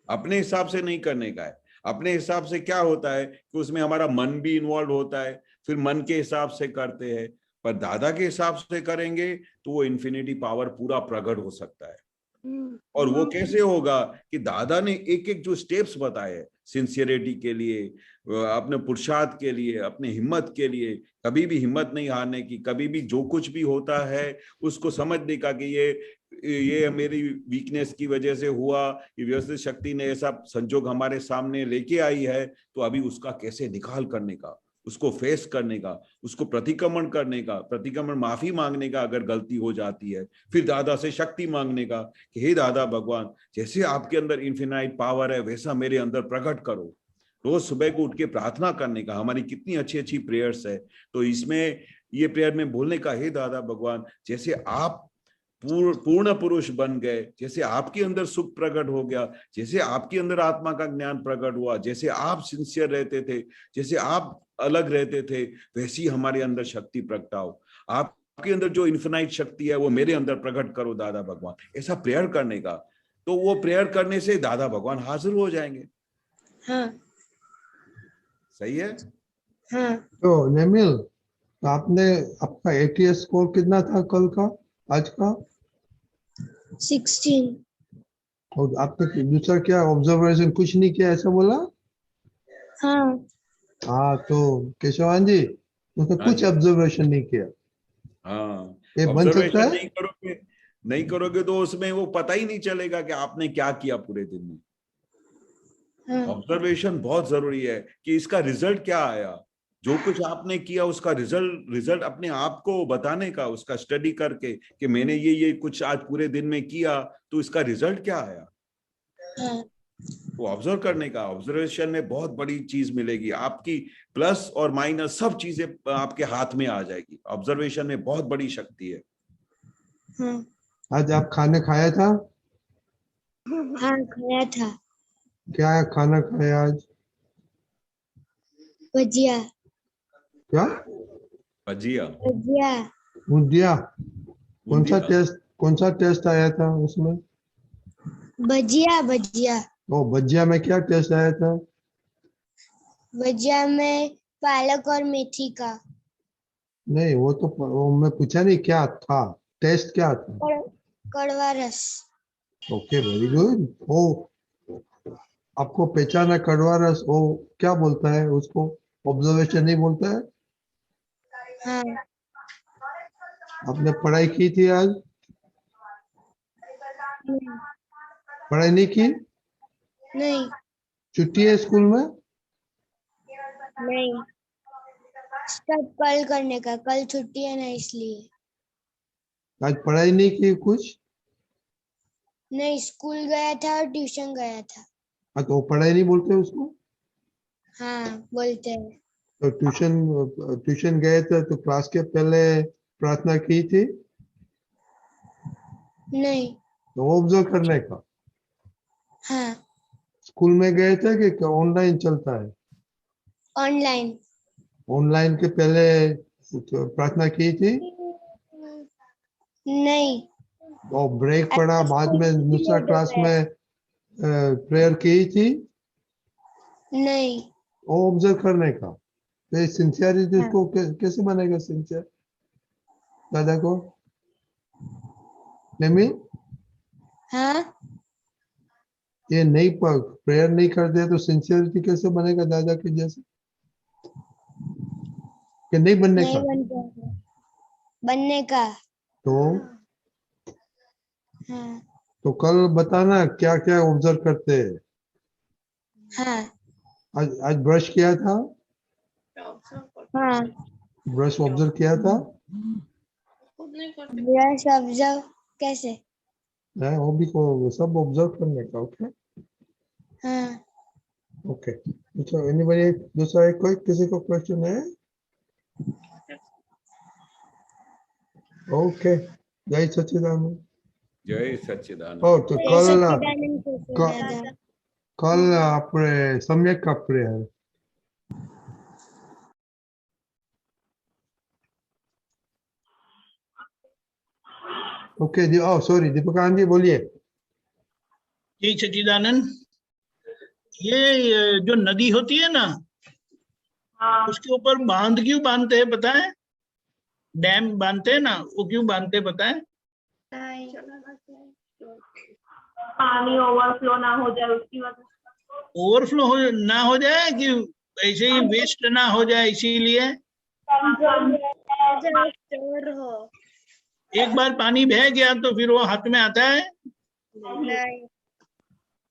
अपने हिसाब से नहीं करने का है। अपने हिसाब से क्या होता है कि उसमें हमारा मन भी इन्वॉल्व होता है, फिर मन के हिसाब से करते हैं। पर दादा के हिसाब से करेंगे तो वो इन्फिनिटी पावर पूरा प्रकट हो सकता है। और वो कैसे होगा कि दादा ने एक एक जो स्टेप्स बताए सिंसियरिटी के लिए, अपने पुरुषार्थ के लिए, अपने हिम्मत के लिए, कभी भी हिम्मत नहीं हारने की, कभी भी जो कुछ भी होता है उसको समझने का कि ये मेरी वीकनेस की वजह से हुआ, ये व्यवस्थित शक्ति ने ऐसा संजोग हमारे सामने लेके आई है, तो अभी उसका कैसे निकाल करने का, उसको फेस करने का, उसको प्रतिक्रमण करने का, प्रतिक्रमण माफी मांगने का अगर गलती हो जाती है, फिर दादा से शक्ति मांगने का कि हे दादा भगवान, जैसे आपके अंदर इन्फिनाइट पावर है वैसा मेरे अंदर प्रकट करो। रोज सुबह को उठ के प्रार्थना करने का। हमारी कितनी अच्छी अच्छी प्रेयर्स है, तो इसमें ये प्रेयर में बोलने का, हे दादा भगवान, जैसे आप पूर्ण पुरुष बन गए, जैसे आपके अंदर सुख प्रकट हो गया, जैसे आपके अंदर आत्मा का ज्ञान प्रकट हुआ, जैसे आप सिंसियर रहते थे, जैसे आप अलग रहते थे, वैसी हमारे अंदर शक्ति प्रगटाओ। आपके अंदर जो इन्फिनाइट शक्ति है वो मेरे अंदर प्रकट करो दादा भगवान, ऐसा प्रेयर करने का। तो वो प्रेयर करने से दादा भगवान हाजिर हो जाएंगे। हाँ। सही है। हाँ। तो नेमिल, आपने आपका ATS स्कोर कितना था कल का, आज का? 16। और आपने दूसरा क्या ऑब्जर्वेशन कुछ नहीं किया ऐसा बोला? हाँ। हाँ, तो केशवान जी उसने कुछ ऑब्जर्वेशन नहीं किया। हाँ, ये बन सकता है? नहीं करोगे तो उसमें वो पता ही नहीं चलेगा कि आपने क्या किया पूरे दिन में। ऑब्जर्वेशन बहुत जरूरी है कि इसका रिजल्ट क्या आया, जो कुछ आपने किया उसका रिजल्ट अपने आप को बताने का, उसका स्टडी करके कि मैंने ये कुछ आज पूरे दिन में किया तो इसका रिजल्ट क्या आया, वो ऑब्जर्व करने का। ऑब्जर्वेशन में बहुत बड़ी चीज मिलेगी आपकी, प्लस और माइनस सब चीजें आपके हाथ में आ जाएगी। ऑब्जर्वेशन में बहुत बड़ी शक्ति है। आज आप खाने खाया था? हाँ, खाया था। क्या खाना खाया आज? भजिया। क्या? भजिया। भजिया। भुजिया। कौन सा टेस्ट आया था उसमें? भजिया। भजिया। ओ, भजिया में क्या टेस्ट आया था? भजिया में पालक और मेथी का। नहीं, वो मैं पूछा नहीं, क्या था टेस्ट, क्या था? कड़वा रस। Okay, very good. ओ, आपको पहचाना कड़वा रस, वो क्या बोलता है उसको? ऑब्जर्वेशन नहीं बोलता है? हाँ। आपने पढ़ाई की थी आज? पढ़ाई नहीं की? नहीं। छुट्टी है स्कूल में? नहीं, सब कल करने का, कल छुट्टी है ना इसलिए। आज पढ़ाई नहीं की कुछ? नहीं, स्कूल गया था और ट्यूशन गया था। हाँ, तो पढ़ाई नहीं बोलते उसको? हाँ, बोलते हैं। तो ट्यूशन गए थे तो क्लास के पहले प्रार्थना की थी? नहीं। तो ऑब्जर्व करने का। हाँ। स्कूल में गए थे कि ऑनलाइन चलता है? ऑनलाइन। ऑनलाइन के पहले प्रार्थना की थी? नहीं। और ब्रेक पड़ा, बाद में दूसरा क्लास में प्रेयर की थी? नहीं। वो ऑब्जर्व करने का। तो सिंसियरिटी को कैसे बनेगा सिंसियर दादा को? नहीं, हाँ, ये नहीं प्रेयर नहीं करते तो सिंसियरिटी कैसे बनेगा दादा के जैसे? कि नहीं बनने नहीं का? बनने का। तो हाँ। तो कल बताना क्या क्या ऑब्जर्व करते हैं। हाँ। आज ब्रश किया था? हाँ। ब्रश ऑब्जर्व किया था? ब्रश ऑब्जर्व कैसे? वो भी को सब ऑब्जर्व करने का। ओके। हाँ। ओके, तो एनीबॉडी दूसरा कोई किसी को क्वेश्चन है? ओके, जय सच्चिदानंद। जय सच्चिदानंद। ओ तो कल दादा। कल आपरे सम्यक आपरे है। ओके सॉरी दीपकानंद जी बोलिए। जय सच्चिदानंद। ये जो नदी होती है ना, हाँ उसके ऊपर बांध क्यों बांधते हैं पता है? डैम बांधते हैं ना, वो क्यों बांधते हैं पता है? पानी ओवरफ्लो ना हो जाए उसकी वजह से। ओवरफ्लो ना हो जाए कि ऐसे ही वेस्ट ना हो जाए, इसीलिए। स्टोर हो। एक बार पानी बह गया तो फिर वो हाथ में आता है। नहीं।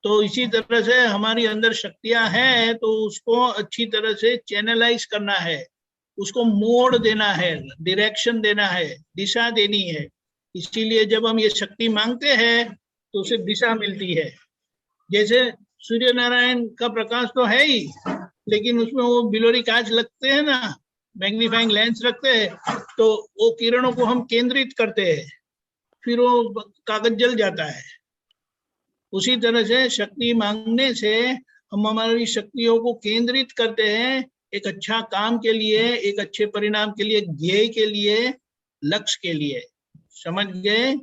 तो इसी तरह से हमारी अंदर शक्तियां हैं, तो उसको अच्छी तरह से चैनलाइज करना है, उसको मोड़ देना है, डायरेक्शन देना है, दिशा देनी है। इसीलिए जब हम ये शक्ति मांगते हैं तो उसे दिशा मिलती है। जैसे सूर्य नारायण का प्रकाश तो है ही, लेकिन उसमें वो बिलोरी कांच लगते हैं ना, मैग्नीफाइंग लेंस रखते हैं, तो वो किरणों को हम केंद्रित करते हैं, फिर वो कागज जल जाता है। उसी तरह से शक्ति मांगने से हम हमारी शक्तियों को केंद्रित करते हैं एक अच्छा काम के लिए, एक अच्छे परिणाम के लिए, ध्येय के लिए, लक्ष्य के लिए। समझ गए?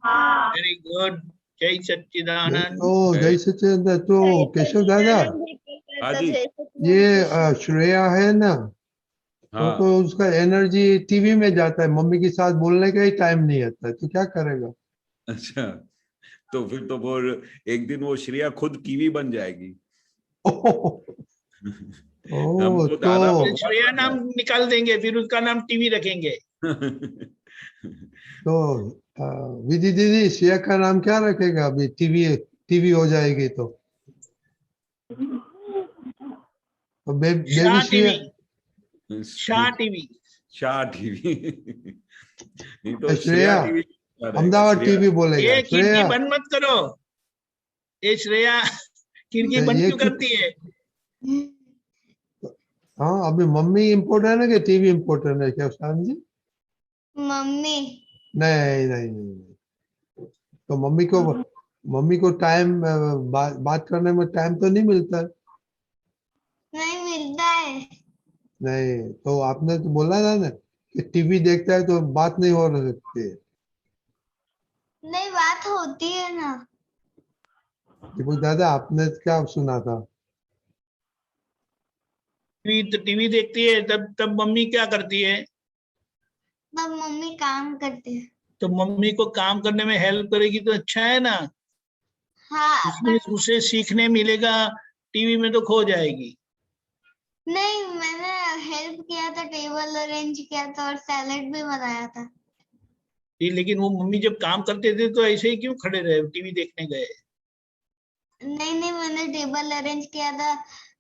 Very good. जय सच्चिदानंद। जय सच्चिदानंद। तो केशव दादा, हाँ जी। ये श्रेया है ना, हाँ तो उसका एनर्जी टीवी में जाता है, मम्मी के साथ बोलने का ही टाइम नहीं आता है, तो क्या करेगा? अच्छा, तो फिर तो वो एक दिन वो श्रेया खुद कीवी बन जाएगी। हमको तो दादा को श्रेया नाम निकाल देंगे, फिर उसका नाम टीवी रखेंगे। तो विधि दीदी श्रेया का नाम क्या रखेगा अभी? टीवी हो जाएगी तो baby Shah Shreya. TV. Shah TV. Shah TV. नहीं तो श्रेया श्रेया टीवी अहमदाबाद टीवी बोलेगा। ये खिड़की श्रेया बंद मत करो। ये श्रेया खिड़की बंद क्यों करती है? हाँ, अभी मम्मी इम्पोर्टेंट है कि टीवी इम्पोर्टेंट है? क्या शान जी? मम्मी। नहीं नहीं नहीं, तो मम्मी को टाइम बात करने में टाइम तो नहीं मिलता है। नहीं मिलता है। नहीं, तो आपने तो बोला था ना कि टीवी देखता है तो बात नहीं हो सकती है। नहीं, बात होती है ना। दीपक दादा, आपने क्या सुना था? टीवी देखती है, तब मम्मी क्या करती है? तब मम्मी काम करती है। तो मम्मी को काम करने में हेल्प करेगी तो अच्छा है ना। हाँ, उसमें उसे सीखने मिलेगा, टीवी में तो खो जाएगी। नहीं, मैंने हेल्प किया था, टेबल अरेंज किया था और सैलेड भी बनाया था। लेकिन वो मम्मी जब काम करते थे तो ऐसे ही क्यों खड़े रहे, टीवी देखने गए? नहीं, मैंने टेबल अरेंज किया था।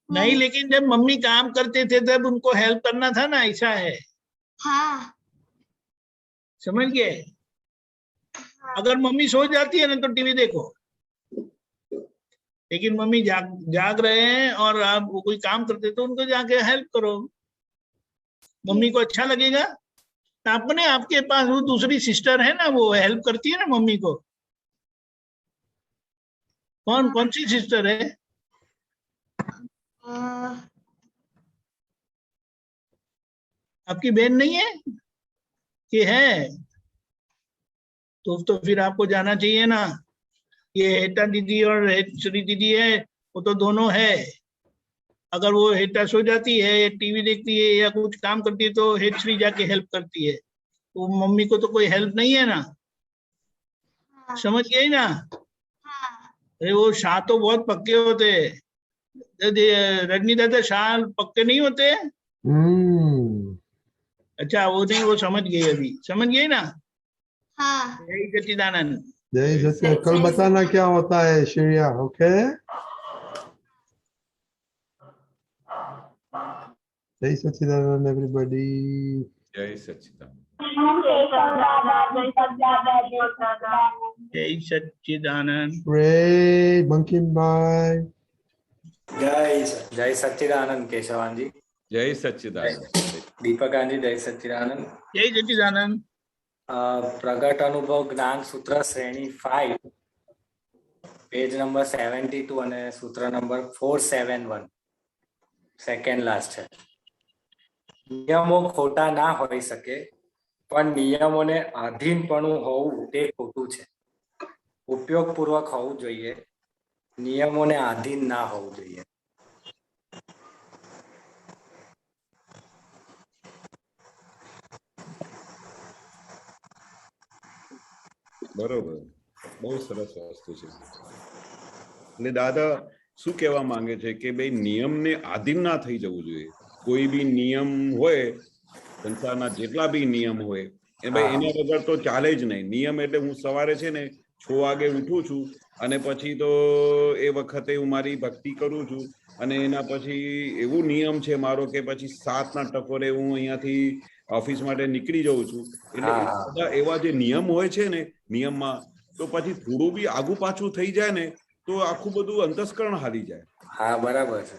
नहीं, लेकिन जब मम्मी काम करते थे तब उनको हेल्प करना था ना, ऐसा है। हाँ। समझ गए? अगर मम्मी सो जाती है ना तो टीवी देखो, लेकिन मम्मी जाग रहे हैं और आप वो कोई काम करते तो उनको जाके हेल्प करो, मम्मी को अच्छा लगेगा। आपने आपके पास वो दूसरी सिस्टर है ना, वो हेल्प करती है ना मम्मी को। कौन सी सिस्टर है? आपकी बहन नहीं है कि है? तो फिर आपको जाना चाहिए ना। ये हेटा दीदी और श्री दीदी है, वो तो दोनों है। अगर वो हेटा सो जाती है या टीवी देखती है या कुछ काम करती है तो हेटश्री जाके हेल्प करती है। तो मम्मी को तो कोई हेल्प नहीं है ना। समझ गई ना? अरे वो शाह तो बहुत पक्के होते हैं। रजनी दादा, शाह पक्के नहीं होते। अच्छा, वो नहीं, वो समझ गई, अभी समझ गई ना। हाँ। जय सच्चिदानंद। जय सच्चिदानंद। कल बताना क्या होता है श्रेया। ओके, जय सच्चिदानंद एवरीबॉडी। जय सच्चिदानंद। जय सच्चिदानंद। रे बंकिम भाई। जय सच्चिदानंद केशवान जी। जय सच्चिदानंद। दीपकान जी, जय सच्चिदानंद। जय सच्चिदानंद। પ્રગટ અનુભવ જ્ઞાન સૂત્ર શ્રેણી 5 પેજ નંબર 72 અને સૂત્ર નંબર 471 સેકન્ડ લાસ્ટ છે. નિયમો ખોટા ના હોઈ શકે પણ નિયમોને આધીનપણું હોવું તે ખોટું છે. ઉપયોગપૂર્વક હોવું જોઈએ, નિયમોને આધીન ના હોવું જોઈએ. બરોબર, બહુ સરસ વસ્તુ છે. એટલે દાદા શું કહેવા માંગે છે કે ભાઈ નિયમને આધીન ના થઈ જવું જોઈએ. કોઈ બી નિયમ હોય, સંસારના જેટલા બી નિયમ હોય એ ભાઈ એના વગર તો ચાલે જ નહીં. નિયમ એટલે હું સવારે છે ને 6 વાગે ઉઠું છું અને પછી તો એ વખતે હું મારી ભક્તિ કરું છું અને એના પછી એવું નિયમ છે મારો કે પછી 7ના ટકોરે હું અહીંયાથી ઓફિસ માટે નીકળી જાઉં છું. એટલે બધા એવા જે નિયમ હોય છે ને નિયમમાં, તો પછી થોડું બી આગુ પાછું થઈ જાય ને તો આખું બધું અંતસ્કરણ હાલી જાય. હા બરાબર છે,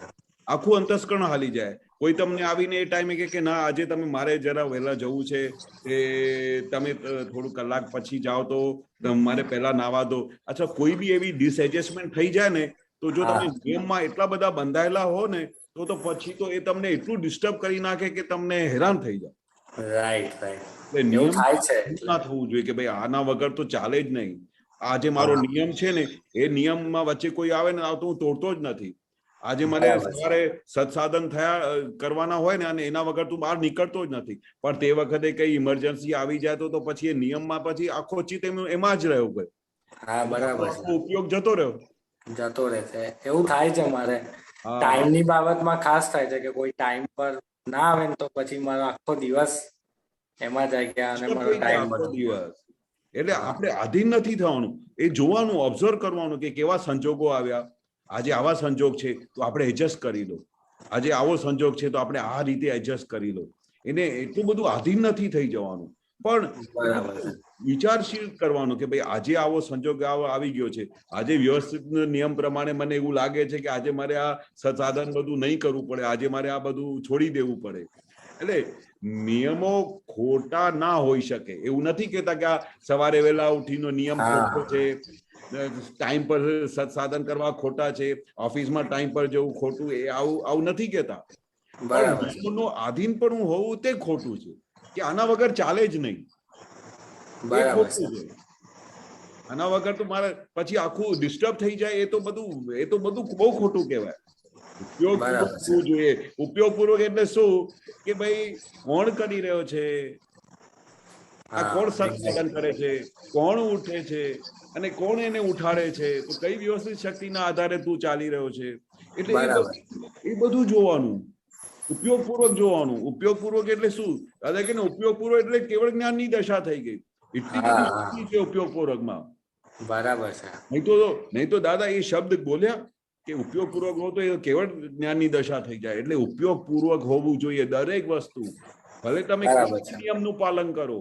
આખું અંતસ્કરણ હાલી જાય. કોઈ તમને આવીને એ ટાઈમે કે ના આજે તમે મારે જરા વહેલા જવું છે, એ તમે થોડું કલાક પછી જાઓ તો મારે પહેલા નાવા દો. અચ્છા, કોઈ બી એવી ડિસએડજસ્ટમેન્ટ થઈ જાય ને તો જો તમે નિયમમાં એટલા બધા બંધાયેલા હો ને તો પછી તો એ તમને એટલું ડિસ્ટર્બ કરી નાખે કે તમને હેરાન થઈ જાય. રાઈટ રાઈટ, એટલે નિયમ ના થવું જોઈએ કે ભાઈ આના વગર તો ચાલે જ નહીં. આજે મારો નિયમ છે ને એ નિયમમાં વચ્ચે કોઈ આવે ને તો હું તોડતો જ નથી. આજે મારે સવારે સત્સાધન થયા કરવાના હોય ને અને એના વગર તું બહાર નીકળતો જ નથી. પણ તે વખતે કઈ ઇમરજન્સી આવી જાય તો પછી એ નિયમમાં પછી આખો ચિત્ત એમાં જ રહ્યો ભાઈ. હા બરાબર, ઉપયોગ જતો રહે છે. એવું થાય છે મારે ટાઈમની બાબતમાં ખાસ થાય છે કે કોઈ ટાઈમ પર ના આવે ને તો પછી મારો આખો દિવસ એમાં જાય ગયા અને મારો ટાઈમ દિવસ. એટલે આપણે આધીન નથી થવાનું, એ જોવાનું, ઓબ્ઝર્વ કરવાનું કે કેવા સંજોગો આવ્યા. આજે આવા સંજોગ છે તો આપણે એડજસ્ટ કરી લો. આજે આવો સંજોગ છે તો આપણે આ રીતે એડજસ્ટ કરી લો. એને એટલું બધું આધીન નથી થઈ જવાનું, પણ વિચારશીલ કરવાનું કે ભાઈ આજે આવો સંજોગ આવી ગયો છે, આજે વ્યવસ્થિત નિયમ પ્રમાણે મને એવું લાગે છે કે આજે મારે આ સંસાધન બધું નહીં કરવું પડે, આજે મારે આ બધું છોડી દેવું પડે. એટલે નિયમો ખોટા ના હોઈ શકે. એવું નથી કેતા કે આ સવારે વહેલા ઉઠીનો નિયમ ખોટો છે, ટાઈમ પર સત્સાધન કરવા ખોટા છે, ઓફિસમાં ટાઈમ પર જવું ખોટું, એ આવું નથી કેતા. નિયમોનો આધીન પણ હોવું તે ખોટું છે કે આના વગર ચાલે જ નહીં. એ ખોટું છે. આના વગર તો મારે પછી આખું ડિસ્ટર્બ થઈ જાય. એ તો બધું બહુ ખોટું કહેવાય. ઉપયોગપૂર્વક શું જોઈએ? ઉપયોગપૂર્વક એટલે શું કે ભાઈ કોણ કરી રહ્યો છે, આ કોણ સત્સાધન કરે છે, કોણ ઉઠે છે અને કોણ એને ઉઠાડે છે, તો કઈ વ્યવસ્થિત શક્તિના આધારે તું ચાલી રહ્યો છે. એટલે એ બધું જોવાનું, ઉપયોગપૂર્વક જોવાનું. ઉપયોગપૂર્વક એટલે શું દાદા કે ઉપયોગપૂર્વક એટલે કેવળ જ્ઞાનની દશા થઈ ગઈ. એટલી છે ઉપયોગપૂર્વકમાં. બરાબર છે. નહીં તો દાદા એ શબ્દ બોલ્યા કે ઉપયોગપૂર્વક હો તો એ કેવળ જ્ઞાનની દશા થઈ જાય. એટલે ઉપયોગપૂર્વક હોવું જોઈએ દરેક વસ્તુ. ભલે તમે નિયમનું પાલન કરો,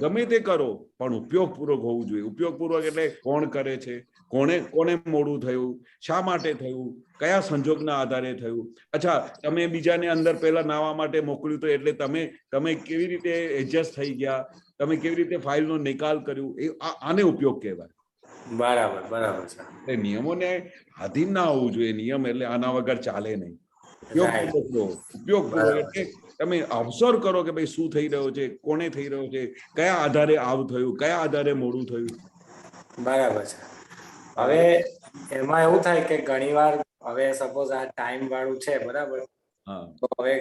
ગમે તે કરો, પણ ઉપયોગપૂર્વક હોવું જોઈએ. ઉપયોગપૂર્વક એટલે કોણ કરે છે, કોને મોડું થયું, શા માટે થયું, કયા સંજોગના આધારે થયું. અચ્છા, તમે બીજાને અંદર પહેલા નાવા માટે મોકલ્યું તો એટલે તમે કેવી રીતે એડજસ્ટ થઈ ગયા, તમે કેવી રીતે ફાઇલનો નિકાલ કર્યું, એ આને ઉપયોગ કહેવાય. બરાબર બરાબર છે. એટલે નિયમોને આધીન ના હોવું જોઈએ. નિયમ એટલે આના વગર ચાલે નહીં. ઉપયોગપૂર્વક એટલે તમે ઓબ્ઝર્વ કરો કે ભાઈ શું થઈ રહ્યો છે, કોને થઈ રહ્યો છે, કયા આધારે આવું થયું, કયા આધારે મોડું થયું. બરાબર છે. હવે એમાં એવું થાય કે ઘણી વાર હવે સપોઝ આ ટાઈમ વાળું છે, બરાબર, તો હવે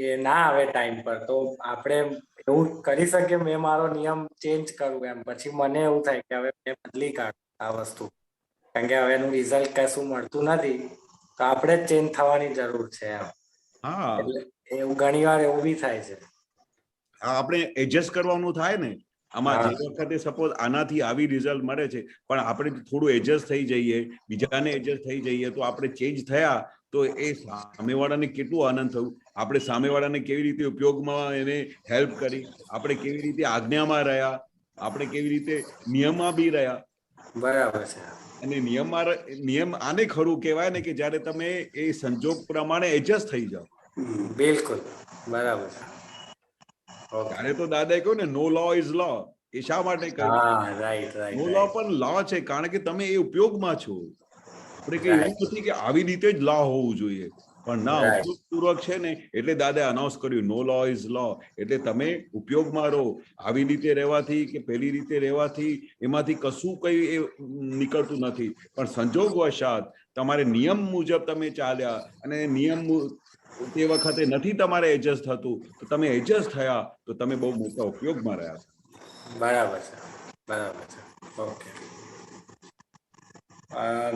એ ના આવે ટાઈમ પર તો આપણે એવું કરી શકીએ મેં મારો નિયમ ચેન્જ કરું એમ. પછી મને એવું થાય કે હવે મેં બદલી કાઢું આ વસ્તુ, કારણ કે હવે એનું રિઝલ્ટ કશું મળતું નથી, તો આપણે જ ચેન્જ થવાની જરૂર છે એમ. એટલે એવું ઘણી વાર એવું બી થાય છે. આપણે એડજસ્ટ કરવાનું થાય ને આમાં. જે વખતે સપોઝ આનાથી આવી રિઝલ્ટ મળે છે પણ આપણે થોડું એડજસ્ટ થઈ જઈએ, બીજાને એડજસ્ટ થઈ જઈએ, તો આપણે ચેન્જ થયા તો એ સામેવાળાને કેટલું આનંદ થયું. આપણે સામેવાળાને કેવી રીતે ઉપયોગમાં એને હેલ્પ કરી, આપણે કેવી રીતે આજ્ઞામાં રહ્યા, આપણે કેવી રીતે નિયમમાં બી રહ્યા. બરાબર છે. અને નિયમ આને ખરું કહેવાય ને કે જયારે તમે એ સંજોગ પ્રમાણે એડજસ્ટ થઈ જાઓ. બિલકુલ બરાબર. ત્યારે તો દાદાએ કહ્યું ને નો લો ઇઝ લો. એ શા માટે કહ્યું? હા, રાઈટ રાઈટ. નો લો પણ લો છે, કારણ કે તમે એ ઉપયોગમાં છો. આપણે કઈ એવું નથી કે આવી રીતે જ લો હોવું જોઈએ, પણ ના, ઉપયોગપૂર્વક છે ને એટલે દાદાએ અનાઉન્સ કર્યું નો લો ઇઝ લો. એટલે તમે ઉપયોગમાં રહો. આવી રીતે રહેવાથી કે પેલી રીતે રહેવાથી એમાંથી કશું કઈ નીકળતું નથી, પણ સંજોગવશાત તમારે નિયમ મુજબ તમે ચાલ્યા અને નિયમ તે વખતે નથી તમારે એડજસ્ટ થતું, તો તમે એડજસ્ટ થયા તો તમે બહુ મોટા ઉપયોગમાં રહ્યા. બરાબર છે, બરાબર છે. ઓકે,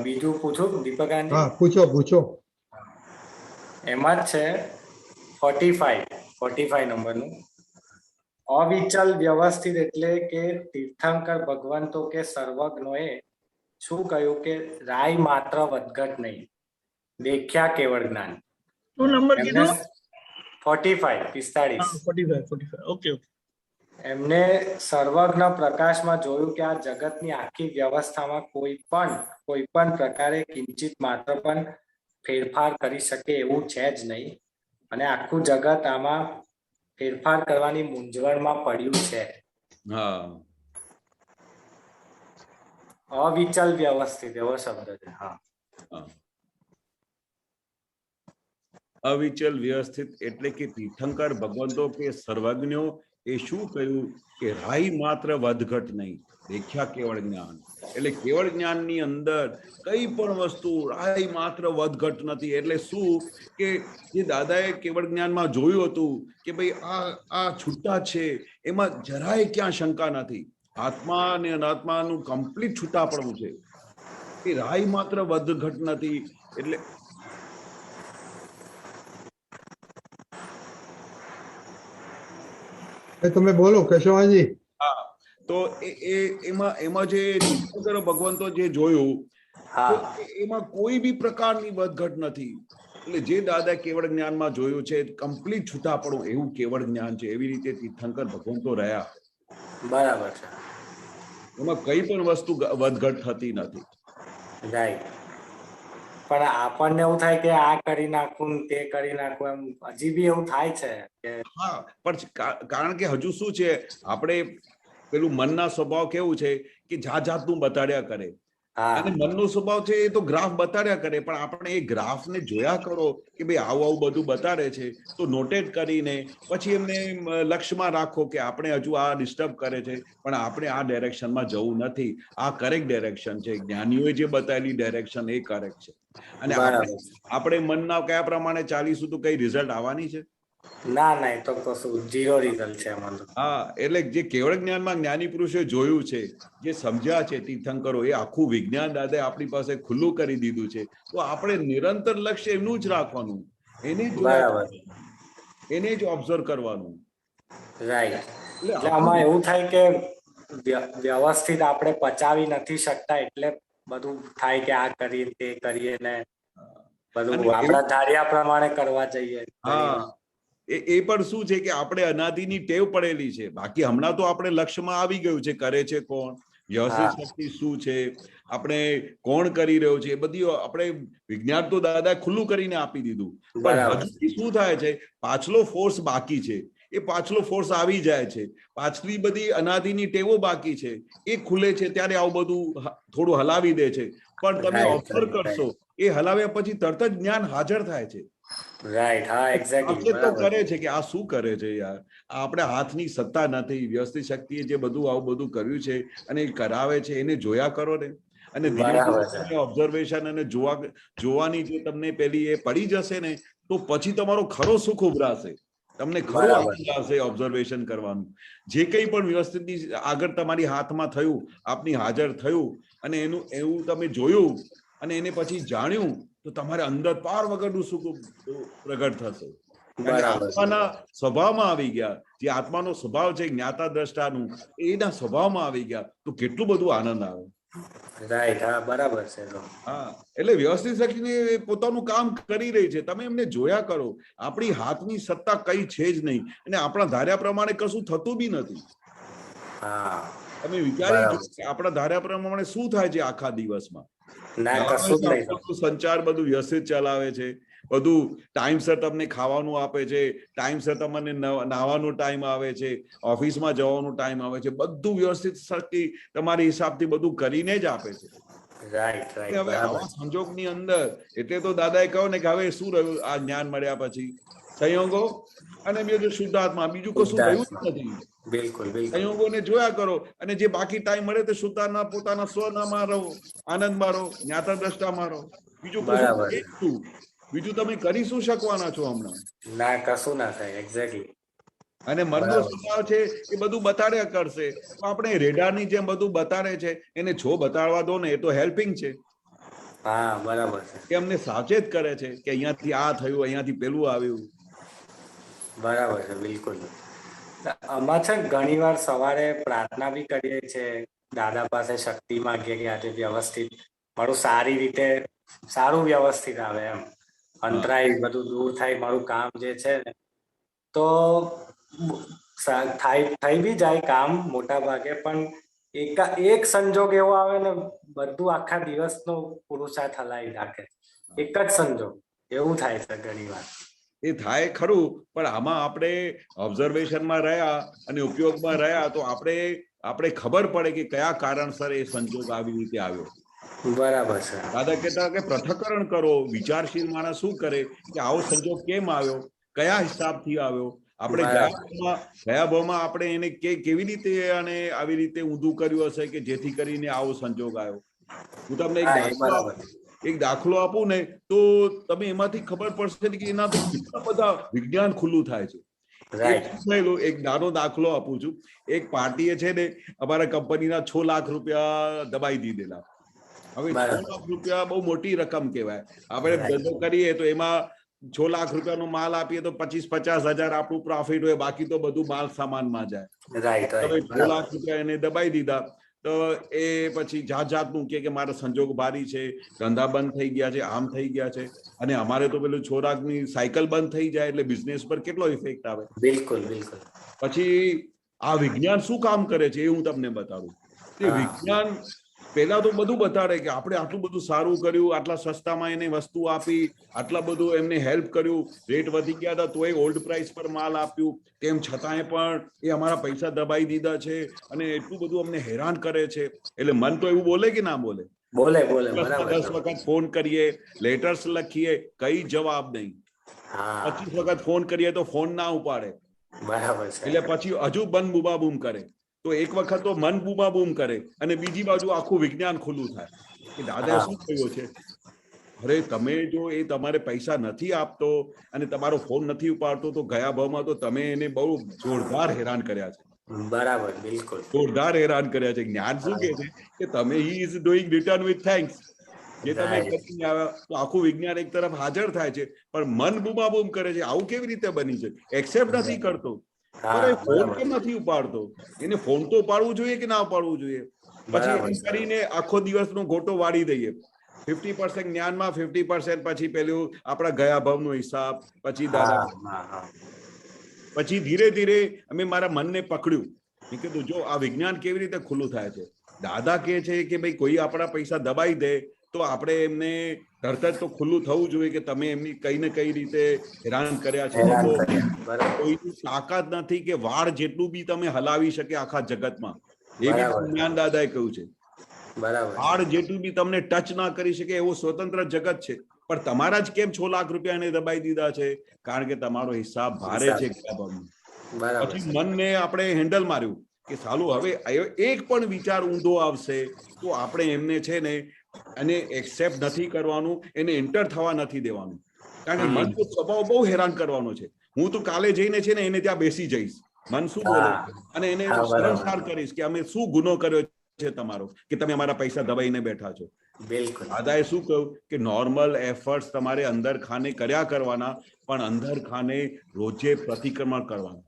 બીજું પૂછું દીપકાંતજી? હા, પૂછો. એમાં જ છે 45 નંબરનું. અવિચલ વ્યવસ્થિત એટલે કે તીર્થંકર ભગવંતો કે સર્વજ્ઞોએ શું કહ્યું કે રાય માત્ર વધઘટ નહીં, દેખ્યા કેવળ જ્ઞાન. શું નંબર કીધું? 45. 45. ઓકે. એમને સર્વજ્ઞ પ્રકાશમાં જોયું કે આ જગતની આખી વ્યવસ્થામાં કોઈ પણ પ્રકારે કિંચિત માત્ર પણ ફેરફાર કરી શકે એવું છે જ નહીં, અને આખું જગત આમાં ફેરફાર કરવાની મૂંઝવણમાં પડ્યું છે. અવિચલ વ્યવસ્થિત એવો શબ્દ છે. અવિચલ વ્યવસ્થિત એટલે કે તીર્થંકર ભગવંતો કે સર્વજ્ઞો એ શું કહ્યું કે રાય માત્ર વધઘટ નહીં, દેખ્યા કેવળ જ્ઞાન. એટલે કેવળ જ્ઞાનની અંદર કઈ પણ વસ્તુ રાય માત્ર વધઘટ નથી. એટલે શું કે જે દાદાએ કેવળ જ્ઞાનમાં જોયું હતું કે ભાઈ આ છૂટા છે, એમાં જરાય ક્યાં શંકા નથી. આત્મા અને અનાત્માનું કમ્પ્લીટ છૂટાપણું છે. એ રાય માત્ર વધઘટ નથી. એટલે તમે બોલો કેશવાજી. હા, તો એમાં જે તીર્થંકર ભગવંતો જે જોયું એમાં કોઈ બી પ્રકારની વધઘટ નથી. એટલે જે દાદા કેવળ જ્ઞાનમાં જોયું છે કમ્પ્લીટ છૂટાપણું, એવું કેવળ જ્ઞાન છે. એવી રીતે તીર્થંકર ભગવંતો રહ્યા. બરાબર છે. એમાં કઈ પણ વસ્તુ વધઘટ થતી નથી. રાઈટ. પણ આપણને એવું થાય કે આ કરી નાખું તે કરી નાખું, એમ હજી બી એવું થાય છે કે હા, પણ કારણ કે હજુ શું છે, આપણે પેલું મનના સ્વભાવ કેવું છે કે જાતનું બતાડ્યા કરે. અને મનનો સ્વભાવ છે એ તો ગ્રાફ બતાડ્યા કરે, પણ આપણે એ ગ્રાફને જોયા કરો કે ભાઈ આવું બધું બતાડે છે, તો નોટેટ કરીને પછી એમને લક્ષ્યમાં રાખો કે આપણે હજુ આ ડિસ્ટર્બ કરે છે, પણ આપણે આ ડાયરેક્શનમાં જવું નથી. આ કરેક્ટ ડાયરેક્શન છે. જ્ઞાનીઓએ જે બતાવેલી ડાયરેક્શન એ કરેક્ટ છે. અને આપણે મનના કયા પ્રમાણે ચાલીશું તો કઈ રિઝલ્ટ આવવાની છે? ના, એ તો કશું ઝીરો રિઝલ્ટ છે એમાં. હા, એટલે જે કેવળ જ્ઞાનમાં જ્ઞાની પુરુષોએ જોયું છે, જે સમજ્યા છે તીર્થંકરો, એ આખું વિજ્ઞાન દાદાએ આપણી પાસે ખુલ્લું કરી દીધું છે. તો આપણે નિરંતર લક્ષ્ય એમનું જ રાખવાનું, એને જ ઓબ્ઝર્વ કરવાનું. રાઈટ. એટલે આમાં એવું થાય કે વ્યવસ્થિત આપણે પચાવી નથી શકતા, એટલે બધું થાય કે આ કરીએ તે કરીએ ને બધું આપણા ધાર્યા પ્રમાણે કરવા જઈએ. હા, એ પણ શું છે કે આપણે અનાદિની ટેવ પડેલી છે. બાકી હમણાં તો આપણે લક્ષ્યમાં આવી ગયું છે, કરે છે કોણ, વ્યવસ્થિત શક્તિ શું છે, આપણે કોણ કરી રહ્યો છે, એ બધી આપણે વિજ્ઞાન તો દાદા ખુલ્લું કરીને આપી દીધું. પણ હજુ શું થાય છે, પાછલો ફોર્સ બાકી છે. એ પાછલો ફોર્સ આવી જાય છે, પાછલી બધી અનાદિની ટેવો બાકી છે, એ ખુલે છે ત્યારે આવું બધું થોડું હલાવી દે છે. પણ તમે ઓબ્ઝર્વ કરશો, એ હલાવ્યા પછી તરત જ જ્ઞાન હાજર થાય છે. રાઈટ. હા, એક્ઝેક્ટલી. તો કરે છે કે આ શું કરે છે યાર, આપણે હાથની સત્તા નથી. વ્યવસ્થિત શક્તિએ જે બધું આવું બધું કર્યું છે અને એ કરાવે છે, એને જોયા કરો ને. અને ઓબ્ઝર્વેશન અને જોવાની જે તમને પેલી એ પડી જશે ને, તો પછી તમારો ખરો સુખ ઉભરાશે. તમને ખરું આનંદ આવશે ઓબ્ઝર્વેશન કરવાનું. જે કંઈ પણ વ્યવસ્થિતની આગળ તમારી હાથમાં થયું, આપની હાજર થયું, અને એનું એવું તમે જોયું અને એને પછી જાણ્યું, તો તમારે અંદર પાર વગરનું સુખ પ્રગટ થશે. આત્માના સ્વભાવમાં આવી ગયા. જે આત્માનો સ્વભાવ છે જ્ઞાતા દ્રષ્ટાનું, એના સ્વભાવમાં આવી ગયા તો કેટલું બધું આનંદ આવે. રાઈટ. હા, બરાબર છે. હા, એટલે વ્યવસ્થિત શક્તિને પોતાનું કામ કરી રહી છે. તમે એમને જોયા કરો. આપણી હાથની સત્તા કઈ છે જ નહીં, અને આપણા ધાર્યા પ્રમાણે કશું થતું બી નથી. તમે વિચારી આપણા ધાર્યા પ્રમાણે શું થાય છે આખા દિવસમાં? સંચાર બધું વ્યવસ્થિત ચલાવે છે, બધું ટાઈમસર તમને ખાવાનું આપે છે, ટાઈમસર તમને નાવાનો ટાઈમ આવે છે, ઓફિસમાં જવાનો ટાઈમ આવે છે, બધું વ્યવસ્થિત તમારી હિસાબથી બધું કરીને જ આપે છે. હવે આવા સંજોગની અંદર એટલે તો દાદાએ કહ્યું ને કે હવે શું રહ્યું આ જ્ઞાન મળ્યા પછી? સંયોગો અને બીજું શુદ્ધાત્મા, બીજું કશું રહ્યું જ નથી. બિલકુલ સંયોગોને જોયા કરો અને જે બાકી ટાઈમ મળે તે શુદ્ધાત્મા પોતાના સ્વનામાં રહો, આનંદમાં રહો, જ્ઞાતા દ્રષ્ટામાં રહો. બીજું કશું બીજું તમે કરી શું શકવાના છો હમણાં? ના, કશું ના થાય. એક્ઝેક્ટલી. અને મનનો સ્વભાવ છે એ બધું બતાડ્યા કરશે. તો આપણે રેડારની જેમ બધું બતાડે છે એને છો બતાડવા દો ને, એ તો હેલ્પિંગ છે. હા, બરાબર છે. કે અમને સાવચેત કરે છે કે અહીંયાથી આ થયું, અહીંયાથી પેલું આવ્યું. બરાબર છે, બિલકુલ. આમાં છે ઘણી વાર સવારે પ્રાર્થના બી કરીએ છીએ, દાદા પાસે શક્તિ માંગીએ કે આજે વ્યવસ્થિત મારું સારી રીતે સારું વ્યવસ્થિત આવે, એમ અંતરાય બધું દૂર થાય, મારું કામ જે છે ને તો થઈ બી જાય કામ મોટા ભાગે, પણ એક સંજોગ એવો આવે ને બધું આખા દિવસનો પુરુષાર્થ હલાવી નાખે. એક જ સંજોગ એવું થાય છે ઘણી વાર. એ થાય ખરું, પણ આમાં આપણે ઓબ્ઝર્વેશનમાં રહ્યા અને ઉપયોગમાં રહ્યા તો આપણે ખબર પડે કે કયા કારણસર એ સંજોગ આવી રીતે આવ્યો. બરાબર છે. દાદા કહેતા કે પૃથ્થકરણ કરો, વિચારશીલ માણસ શું કરે કે આવો સંજોગ કેમ આવ્યો, કયા હિસાબથી આવ્યો, આપણે ગયા ભાવમાં આપણે એને કેવી રીતે અને આવી રીતે ઊંધું કર્યું હશે કે જેથી કરીને આવો સંજોગ આવ્યો. હું તમને એક દાખલો આપું ને તો તમે એમાંથી ખબર પડશે કે એનાથી કેટલા બધા વિજ્ઞાન ખુલ્લું થાય છે. એક નાનો દાખલો આપું છું. એક પાર્ટીએ છે ને અમારા કંપનીના 6 લાખ રૂપિયા દબાઈ દીધેલા. હવે 6 લાખ રૂપિયા બહુ મોટી રકમ કહેવાય. આપણે ધંધો કરીએ તો એમાં 6 લાખ રૂપિયાનો માલ આપીએ તો 25-50 હજાર આપણું પ્રોફિટ હોય, બાકી તો બધું માલ સામાનમાં જાય. હવે 6 લાખ રૂપિયા એને દબાઈ દીધા તો એ પછી જાતનું કે મારા સંજોગ ભારી છે, ધંધા બંધ થઈ ગયા છે, આમ થઈ ગયા છે. અને અમારે તો પેલું 6 લાખની સાયકલ બંધ થઈ જાય એટલે બિઝનેસ પર કેટલો ઇફેક્ટ આવે. બિલકુલ બિલકુલ. પછી આ વિજ્ઞાન શું કામ કરે છે એ હું તમને બતાડું. તે વિજ્ઞાન પહેલા તો બધું બતાડે કે આપણે આટલું બધું સારું કર્યું, આટલા સસ્તામાં એને વસ્તુ આપી, આટલા બધું એમને હેલ્પ કર્યું, રેટ વધી ગયા હતા તો એ ઓલ્ડ પ્રાઇસ પર માલ આપ્યું, તેમ છતાંય પણ એ અમારા પૈસા દબાઈ દીધા છે અને એટલું બધું અમને હેરાન કરે છે. એટલે મન તો એવું બોલે કે ના બોલે? બોલે. 10 વખત ફોન કરીએ, લેટર્સ લખીએ, કઈ જવાબ નહીં. 25 વખત ફોન કરીએ તો ફોન ના ઉપાડે. બરાબર છે. એટલે પછી હજુ બંધ બુબાબૂમ કરે. તો એક વખત તો મન બૂમાબૂમ કરે અને બીજી બાજુ આખું વિજ્ઞાન ખુલ્લું થાય કે દાદા શું કહ્યું છે, અરે તમે જો એ તમારે પૈસા નથી આપતો અને તમારો ફોન નથી ઉપાડતો તો ગયા ભાવમાં તો તમે એને બહુ જોરદાર હેરાન કર્યા છે. બરાબર, બિલકુલ. જોરદાર હેરાન કર્યા છે. જ્ઞાન શું કહે છે કે તમે he is doing return with thanks. જે તમે કરીને આવ્યા તો આખું વિજ્ઞાન એક તરફ હાજર થાય છે, પણ મન બૂમાબૂમ કરે છે. આવું કેવી રીતે બની છે? એક્સેપ્ટ નથી કરતો. ફોન કેમ નથી ઉપાડતો? એને ફોન તો ઉપાડવું જોઈએ કે ના ઉપાડવું જોઈએ? પછી એમ કરીને આખો દિવસનો ગોટો વાળી દઈએ. 50% જ્ઞાનમાં, 50% પછી પેલું આપણા ગયા ભાવનો હિસાબ, પછી દાદા. પછી ધીરે ધીરે અમે મારા મનને પકડ્યું. મેં કીધું જો આ વિજ્ઞાન કેવી રીતે ખુલ્લું થાય છે. દાદા કહે છે કે ભાઈ કોઈ આપણા પૈસા દબાઈ દે તો આપણે એમને તરત જ તો ખુલ્લું થવું જોઈએ કે તમે એમની કઈ ને કઈ રીતે હેરાન કર્યા છે. કોઈની તાકાત નથી કે વાળ જેટલું બી તમે હલાવી શકે આખા જગતમાં. એ બી જ્ઞાન દાદાએ કહ્યું છે. વાળ જેટલું બી તમને ટચ ના કરી શકે એવું સ્વતંત્ર જગત છે. પણ તમારા જ કેમ 6 લાખ રૂપિયા એને દબાઈ દીધા છે? કારણ કે તમારો હિસાબ ભારે છે. પછી મનને આપણે હેન્ડલ માર્યું કે સાલું હવે એક પણ વિચાર ઊંધો આવશે તો આપણે એમને છે ને અને એક્સેપ્ટ નથી કરવાનું, એને એન્ટર થવા નથી દેવાનું. કારણ કે મન તો સ્વભાવ બહુ હેરાન કરવાનો છે. હું તો કાલે જઈને છે ને એને ત્યાં બેસી જઈશ. મન શું બોલે અને એને શરમસાર કરીશ કે અમે શું ગુનો કર્યો છે તમારો કે તમે અમારા પૈસા દબાઈને બેઠા છો. બિલકુલ. દાદાએ શું કહ્યું કે નોર્મલ એફર્ટ્સ તમારે અંદર ખાને કર્યા કરવાના, પણ અંદર ખાને રોજે પ્રતિક્રમણ કરવાના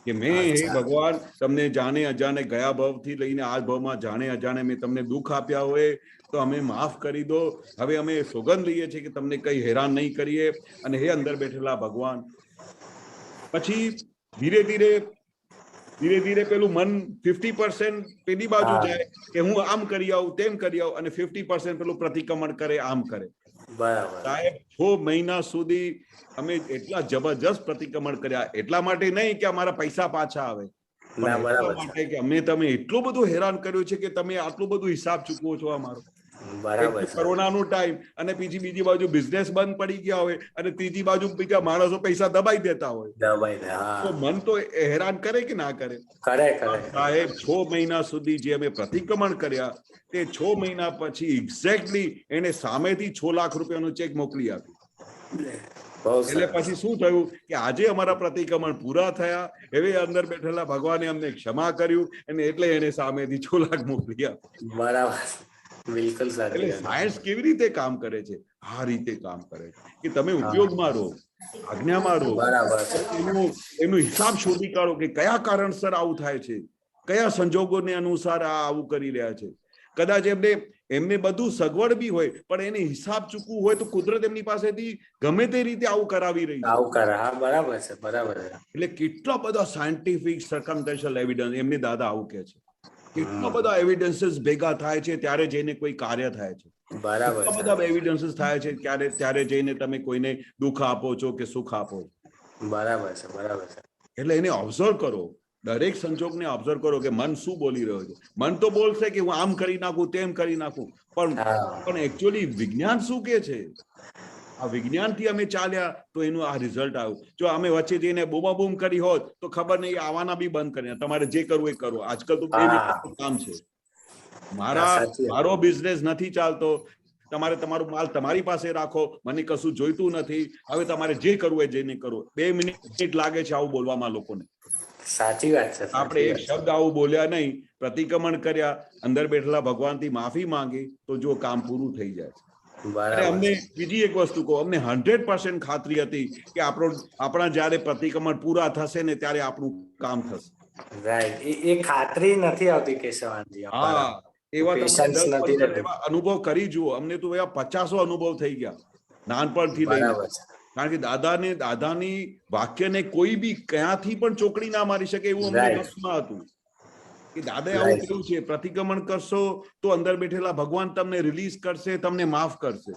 કે મેં હે ભગવાન તમને જાણે અજાણે ગયા ભાવથી લઈને આ ભાવમાં જાણે અજાણે મેં તમને દુઃખ આપ્યા હોય તો અમે માફ કરી દો. હવે અમે સોગંદ લઈએ છીએ કે તમને કઈ હેરાન નહીં કરીએ. અને હે અંદર બેઠેલા ભગવાન. પછી ધીરે ધીરે પેલું મન 50% પેલી બાજુ જાય કે હું આમ કરી આવું, તેમ કરી આવું, અને 50% પેલું પ્રતિક્રમણ કરે, આમ કરે. બરાબર સાહેબ 6 મહિના સુધી અમે એટલા જબરજસ્ત પ્રતિક્રમણ કર્યા, એટલા માટે નહીં કે અમારા પૈસા પાછા આવે, ના પણ એટલા બરાબર છે માટે કે અમે તમે એટલું બધું હેરાન કર્યું છે કે તમે આટલું બધું હિસાબ ચૂકવો છો અમારો. બરાબર છે કોરોનાનો ટાઈમ અને બીજી બાજુ બિઝનેસ બંધ પડી ગયા હોય અને ત્રીજી બાજુ બીજા માણસો પૈસા દબાઈ દેતા હોય, દબાઈને હા તો મન તો હેરાન કરે કે ના કરે? કરે કરે સાહેબ 6 મહિના સુધી જે અમે પ્રતિક્રમણ કર્યા, તે 6 મહિના પછી એક્ઝેક્ટલી એને સામેથી 6 લાખ રૂપિયાનો ચેક મોકલી આપ્યો. બહુ એટલે સરસ પછી શું થયું કે આજે અમારા પ્રતિક્રમણ પૂરા થયા, હવે અંદર બેઠેલા ભગવાને અમને ક્ષમા કર્યું અને એટલે એને સામેથી 6 લાખ મોકલી આપ્યા. બરાબર બિલકુલ સાચી એટલે વાત સાયન્સ કેવી રીતે કામ કરે છે? આ રીતે કામ કરે છે કે તમે ઉપયોગમાં રહો, આજ્ઞામાં રહો, બરાબર છે એનો હિસાબ શોધી કાઢો કે કયા કારણસર આવું થાય છે, કયા સંજોગોને અનુસાર આ આવું કરી રહ્યા છે. કદાચ એમને બધું સગવડ બી હોય, પણ એને હિસાબ ચૂકવું હોય તો કુદરત એમની પાસેથી ગમે તે રીતે આવું કરાવી રહી છે. આવું કરે હા બરાબર છે બરાબર છે એટલે કેટલા બધા સાયન્ટિફિક સર્કમસ્ટેન્શિયલ એવિડન્સ એમને દાદા આવું કહે છે, કેટલા બધા એવિડન્સીસ ભેગા થાય છે ત્યારે જઈને કોઈ કાર્ય થાય છે. બરાબર કેટલા છે બધા એવિડન્સીસ થાય છે ત્યારે જઈને તમે કોઈને દુઃખ આપો છો કે સુખ આપો છો. બરાબર છે બરાબર છે એટલે એને ઓબ્ઝર્વ કરો, દરેક સંજોગને ઓબ્ઝર્વ કરો કે મન શું બોલી રહ્યો છે. મન તો બોલશે કે હું આમ કરી નાખું, તેમ કરી નાખું, પણ એકચ્યુઅલી વિજ્ઞાન શું કે છે? આ વિજ્ઞાનથી અમે ચાલ્યા તો એનું આ રિઝલ્ટ આવ્યું. જો અમે વચ્ચે જઈને બૂમાબૂમ કરી હોત તો ખબર નહીં, આવવાના બી બંધ કર્યા. તમારે જે કરવું એ કરો. આજકાલ તો 2 મિનિટનું કામ છે. મારો બિઝનેસ નથી ચાલતો, તમારે તમારો માલ તમારી પાસે રાખો, મને કશું જોઈતું નથી, હવે તમારે જે કરવું એ જઈને કરો. 2 મિનિટ લાગે છે આવું બોલવામાં લોકોને. સાચી વાત છે આપણે એક શબ્દ આવું બોલ્યા નહીં, પ્રતિક્રમણ કર્યા, અંદર બેઠેલા ભગવાનથી માફી માંગી તો જો કામ પૂરું થઈ જાય છે. અને અમને બીજી એક વસ્તુ કહો, અમને 100% ખાતરી હતી કે આપણા જયારે પ્રતિક્રમણ પૂરા થશે ને ત્યારે આપણું કામ થશે. રાઈટ એ ખાતરી નથી આવતી કેશવાનજી. હા, એવા અનુભવ કરી જુઓ. અમને તો એવા 50 અનુભવ થઈ ગયા નાનપણથી લઈને. કારણ કે દાદાની વાક્યને કોઈ બી ક્યાંથી પણ ચોકડી ના મારી શકે એવું અમને મનમાં હતું કે દાદાએ આવું કહ્યું છે, પ્રતિક્રમણ કરશો તો અંદર બેઠેલા ભગવાન તમને રિલીઝ કરશે, તમને માફ કરશે.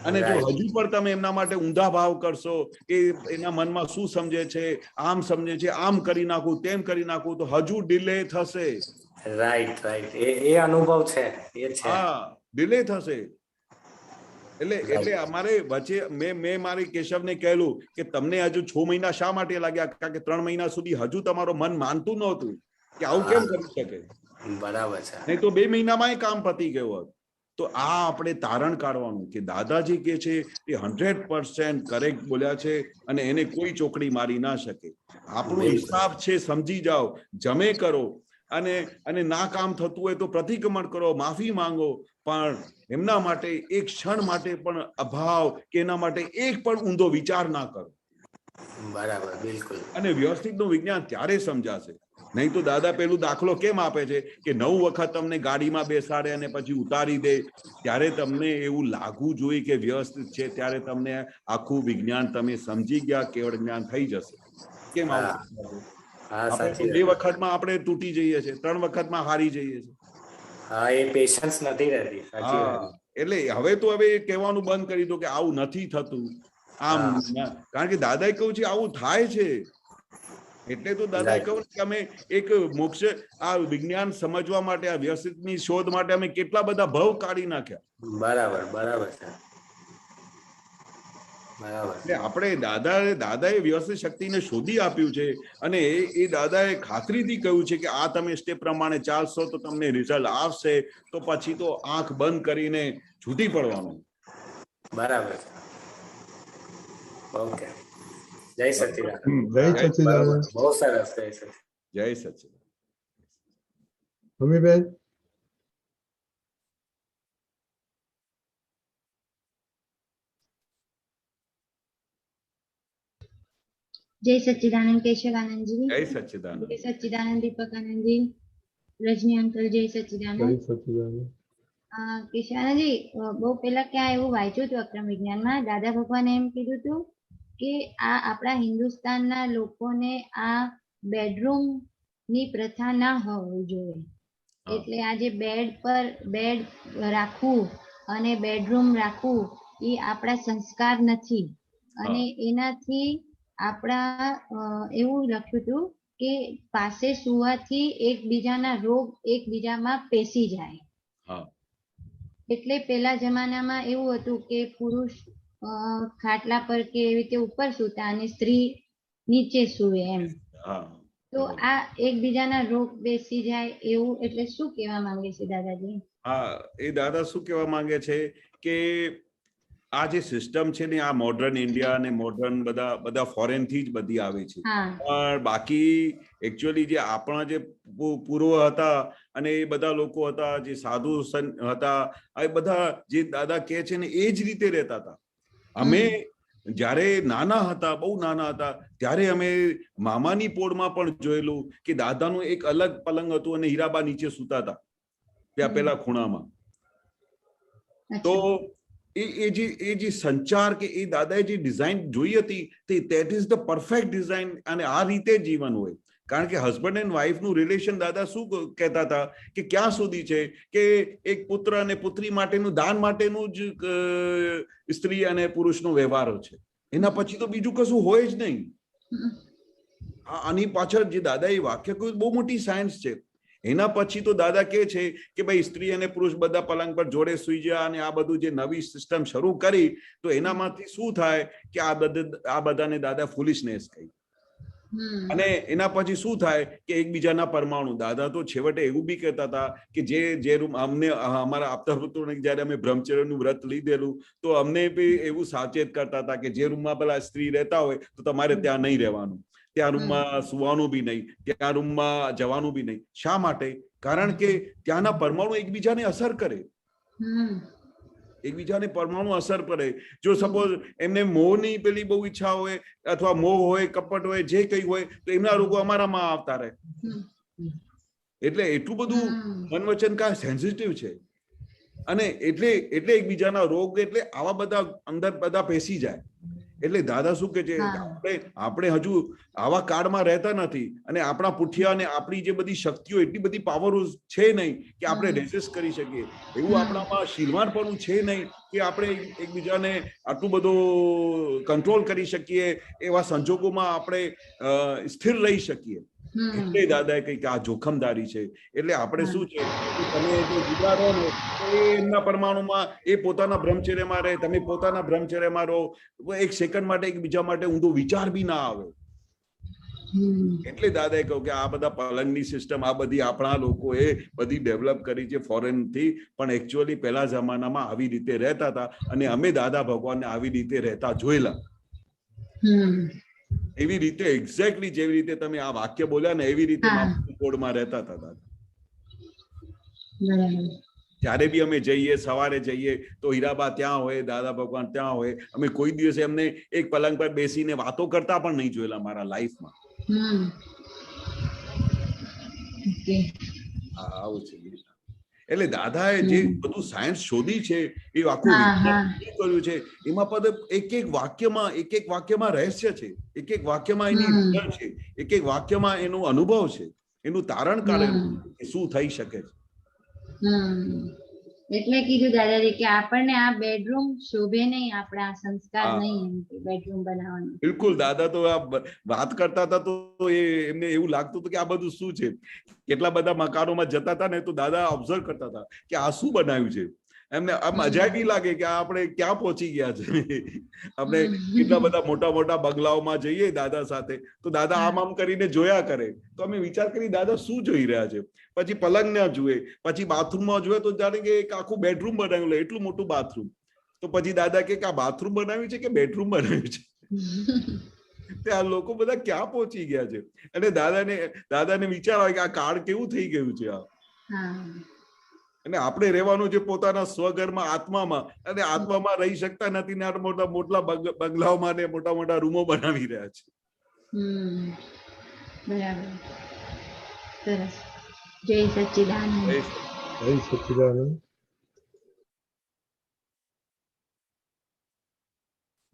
અને જો હજુ પણ તમે એમના માટે ઊંધા ભાવ કરશો કે એના મનમાં શું સમજે છે, આમ સમજે છે, આમ કરી નાખું, તેમ કરી નાખું, તો હજુ ડિલે થશે. રાઈટ રાઈટ એ અનુભવ છે, એ છે. હા, ડિલે થશે. એટલે અમારે વચ્ચે મેં મારી કેશવને કહેલું કે તમને હજુ 6 મહિના શા માટે લાગ્યા? કારણ કે 3 મહિના સુધી હજુ તમારો મન માનતું નહોતું કે આવું કેમ કરી શકે. બરાબર છે. નહીં તો 2 મહિનામાં કામ પતી ગયું હોત. તો આ આપણે તારણ કાઢવાનું કે દાદાજી કે છે એ 100% કરેક્ટ બોલ્યા છે અને એને કોઈ ચોકડી મારી ના શકે. આપણો હિસાબ છે, સમજી જાઓ, જમે કરો અને ના કામ થતું હોય તો પ્રતિક્રમણ કરો, માફી માંગો, પણ એમના માટે એક ક્ષણ માટે પણ અભાવ કે એના માટે એક પણ ઊંધો વિચાર ના કરો. બરાબર, બિલકુલ. અને વ્યવસ્થિતનું વિજ્ઞાન ત્યારે સમજાશે. નહીં તો દાદા પેલું દાખલો કેમ આપે છે કે 9 વખત તમને ગાડીમાં બેસાડે અને પછી ઉતારી દે, ત્યારે તમને એવું લાગવું જોઈએ કે વ્યવસ્થિત છે, ત્યારે તમને આખું વિજ્ઞાન તમે સમજી ગયા, કેવળ જ્ઞાન થઈ જશે. કેમ આવું? 2 વખતમાં આપણે તૂટી જઈએ છીએ, 3 વખતમાં હારી જઈએ છીએ. હા, એ પેશન્સ નથી રહેતી. એટલે હવે કહેવાનું બંધ કરી દો કે આવું નથી થતું, આમ. કારણ કે દાદાએ કહ્યું છે આવું થાય છે. એટલે તો દાદાએ કહ્યું કે અમે એક મોક્ષ, આ વિજ્ઞાન સમજવા માટે, આ વ્યવસ્થિતની શોધ માટે અમે કેટલા બધા ભવ કાઢી નાખ્યા. બરાબર, બરાબર છે. એટલે આપણે દાદાએ વ્યવસ્થિત શક્તિને શોધી આપ્યું છે અને એ દાદાએ ખાતરીથી કહ્યું છે કે આ તમે સ્ટેપ પ્રમાણે ચાલશો તો તમને રિઝલ્ટ આવશે. તો પછી તો આંખ બંધ કરીને છૂટી પડવાનું. બરાબર. ઓકે, જય સચ્ચિદાનંદ. જય સચ્ચિદાનંદ. બહુ સરસ. જય સચ્ચિદાનંદ. મમ્મીબેન. जय सच्चिदानंद केशवानंद जी. जय सच्चिदानंद. जय सच्चिदानंद दीपक आनंद जी. रजनी अंकल जय सच्चिदानंद. जय सच्चिदानंद. केशवानंद जी, બહુ પહેલા ક્યાં એવું વાંચ્યું હતું અક્રમ વિજ્ઞાનમાં, દાદા ભગવાને એમ કીધું હતું કે આ આપણા હિન્દુસ્તાનના લોકોને આ બેડરૂમ ની પ્રથા ના હોવી જોઈએ. એટલે આ જે બેડ રાખવું અને બેડરૂમ રાખવું એ આપણા સંસ્કાર નથી અને એનાથી આપણા એવું લખ્યું હતું કે પાસે સુવાથી એકબીજાના રોગ એકબીજામાં પેસી જાય. એટલે પેલા જમાનામાં એવું હતું કે પુરુષ ખાટલા પર કે એવી રીતે ઉપર સૂતા અને સ્ત્રી નીચે સૂવે એમ. તો આ એકબીજાના રોગ બેસી જાય એવું એટલે શું કહેવા માંગે છે દાદાજી? હા, એ દાદા શું કહેવા માંગે છે કે આ જે સિસ્ટમ છે ને આ મોડર્ન ઇન્ડિયા અને મોડર્ન બધા ફોરેન થી જ બધી આવે છે, પણ બાકી એકચ્યુઅલી જે આપણા જે પૂર્વ હતા અને એ બધા લોકો હતા જે સાધુ હતા, એ બધા જે દાદા કહે છે ને એ જ રીતે રહેતા હતા. અમે જ્યારે નાના હતા, બહુ નાના હતા, ત્યારે અમે મામાની પોળમાં પણ જોયેલું કે દાદાનું એક અલગ પલંગ હતું અને હીરાબા નીચે સૂતા હતા ત્યાં પેલા ખૂણામાં. તો એ જે સંચાર કે એ દાદાએ જે ડિઝાઇન જોઈ હતી તે that is the perfect design. અને આ રીતે જીવન હોય, કારણ કે હસબન્ડ એન્ડ વાઇફનું રિલેશન દાદા શું કહેતા હતા કે ક્યાં સુધી છે કે એક પુત્ર અને પુત્રી માટેનું દાન માટેનું જ સ્ત્રી અને પુરુષનો વ્યવહાર છે, એના પછી તો બીજું કશું હોય જ નહીં. આની પાછળ જે દાદાએ વાક્ય કહ્યું બહુ મોટી સાયન્સ છે. એના પછી તો દાદા કહે છે કે ભાઈ સ્ત્રી અને પુરુષ બધા પલંગ પર જોડે સુઈ જાય અને આ બધું જે નવી સિસ્ટમ શરૂ કરી તો એનામાંથી શું થાય કે આ બધાને દાદા ફૂલિશનેસ કહી. અને એના પછી શું થાય કે એકબીજાના પરમાણુ. દાદા તો છેવટે એવું બી કહેતા હતા કે જે રૂમ અમને અમારા આપતા પુત્રોને જયારે અમે બ્રહ્મચર્યનું વ્રત લીધેલું તો અમને બી એવું સાવચેત કરતા હતા કે જે રૂમમાં પેલા સ્ત્રી રહેતા હોય તો તમારે ત્યાં નહીં રહેવાનું, ત્યાં રૂમમાં સુવાનું બી નહીં, ત્યાં રૂમમાં જવાનું બી નહીં. શા માટે? કારણ કે ત્યાંના પરમાણુ એકબીજાને અસર કરે, એકબીજાને પરમાણુ અસર કરે. જો સપોઝ એમને મોહની પેલી બહુ ઈચ્છા હોય અથવા મોહ હોય, કપટ હોય, જે કઈ હોય તો એમના રોગો અમારામાં આવતા રહે. એટલે એટલું બધું મન વચન કાય સેન્સિટિવ છે. અને એટલે એકબીજાના રોગ એટલે આવા બધા અંદર બધા પેસી જાય. એટલે દાદા શું કે છે આપણે હજુ આવા કાળમાં રહેતા નથી અને આપણા પુઠિયા અને આપણી જે બધી શક્તિઓ એટલી બધી પાવર છે નહીં કે આપણે રેઝિસ્ટ કરી શકીએ. એવું આપણામાં શીલવાન પણ છે નહીં કે આપણે એકબીજાને આટલું બધું કંટ્રોલ કરી શકીએ, એવા સંજોગોમાં આપણે સ્થિર રહી શકીએ. એટલે દાદાએ કહ્યું કે આ જોખમદારી છે. એટલે આપણે શું છે તમે જો જુદા રહો ને તો એમના પરમાણુમાં એ પોતાના બ્રહ્મચર્યમાં રહે, તમે પોતાના બ્રહ્મચર્યમાં રહો, એક સેકન્ડ માટે એકબીજા માટે ઊંધો વિચાર બી ના આવે. એટલે દાદાએ કહ્યું કે આ બધા પલંગની સિસ્ટમ આ બધી આપણા લોકોએ બધી ડેવલપ કરી છે ફોરેન થી, પણ એકચ્યુઅલી પહેલા જમાનામાં આવી રીતે રહેતા હતા અને અમે દાદા ભગવાનને આવી રીતે રહેતા જોયેલા. એવી રીતે એક્ઝેક્ટલી જેવી રીતે તમે આ વાક્ય બોલ્યા ને એવી રીતે કોડમાં રહેતા હતા દાદા. જ્યારે બી અમે જઈએ, સવારે જઈએ તો હીરાબા ત્યાં હોય, દાદા ભગવાન ત્યાં હોય. અમે કોઈ દિવસે એમને એક પલંગ પર બેસીને વાતો કરતા પણ નહીં જોયેલા મારા લાઈફમાં. આવું છે. એટલે દાદાએ જે બધું સાયન્સ શોધી છે એ આખું કર્યું છે, એમાં પણ એક વાક્યમાં રહસ્ય છે, એક વાક્યમાં એની રિઝલ્ટ છે, એક વાક્યમાં એનો અનુભવ છે, એનું તારણ કાઢે શું થઈ શકે છે. એટલે કીધું દાદાજી કે આપણને આ બેડરૂમ શોભે નહીં, આપણા સંસ્કાર નહીં બેડરૂમ બનાવવાનું. બિલકુલ. દાદા તો આ વાત કરતા હતા તો એમને એવું લાગતું હતું કે આ બધું શું છે. કેટલા બધા મકાનોમાં જતા હતા ને તો દાદા ઓબ્ઝર્વ કરતા હતા કે આ શું બનાવ્યું છે. એમને આમ અજાયબી લાગે કે આપણે ક્યાં પહોંચી ગયા છે. આપણે કેટલા બધા મોટા મોટા બંગલાઓમાં જઈએ દાદા સાથે તો દાદા આમ કરીને જોયા કરે તો અમે વિચાર કરી દાદા શું જોઈ રહ્યા છે. પછી પલંગ ના જુએ, પછી બાથરૂમમાં જુએ તો જાણે કે એક આખું બેડરૂમ બનાવ્યું, એટલું મોટું બાથરૂમ. તો પછી દાદા કે આ બાથરૂમ બનાવ્યું છે કે બેડરૂમ બનાવ્યું છે. આ લોકો બધા ક્યાં પહોંચી ગયા છે. અને દાદાને વિચાર આવે કે આ કાળ કેવું થઈ ગયું છે આ. અને આપણે રહેવાનું છે પોતાના સ્વઘરમાં, આત્મામાં, અને આત્મામાં રહી શકતા નથી ને મોટા મોટા બંગલાઓમાં ને મોટા મોટા રૂમો બનાવી રહ્યા છે. બરાબર. સરસ. જય સચ્ચિદાનંદ. જય સચ્ચિદાનંદ.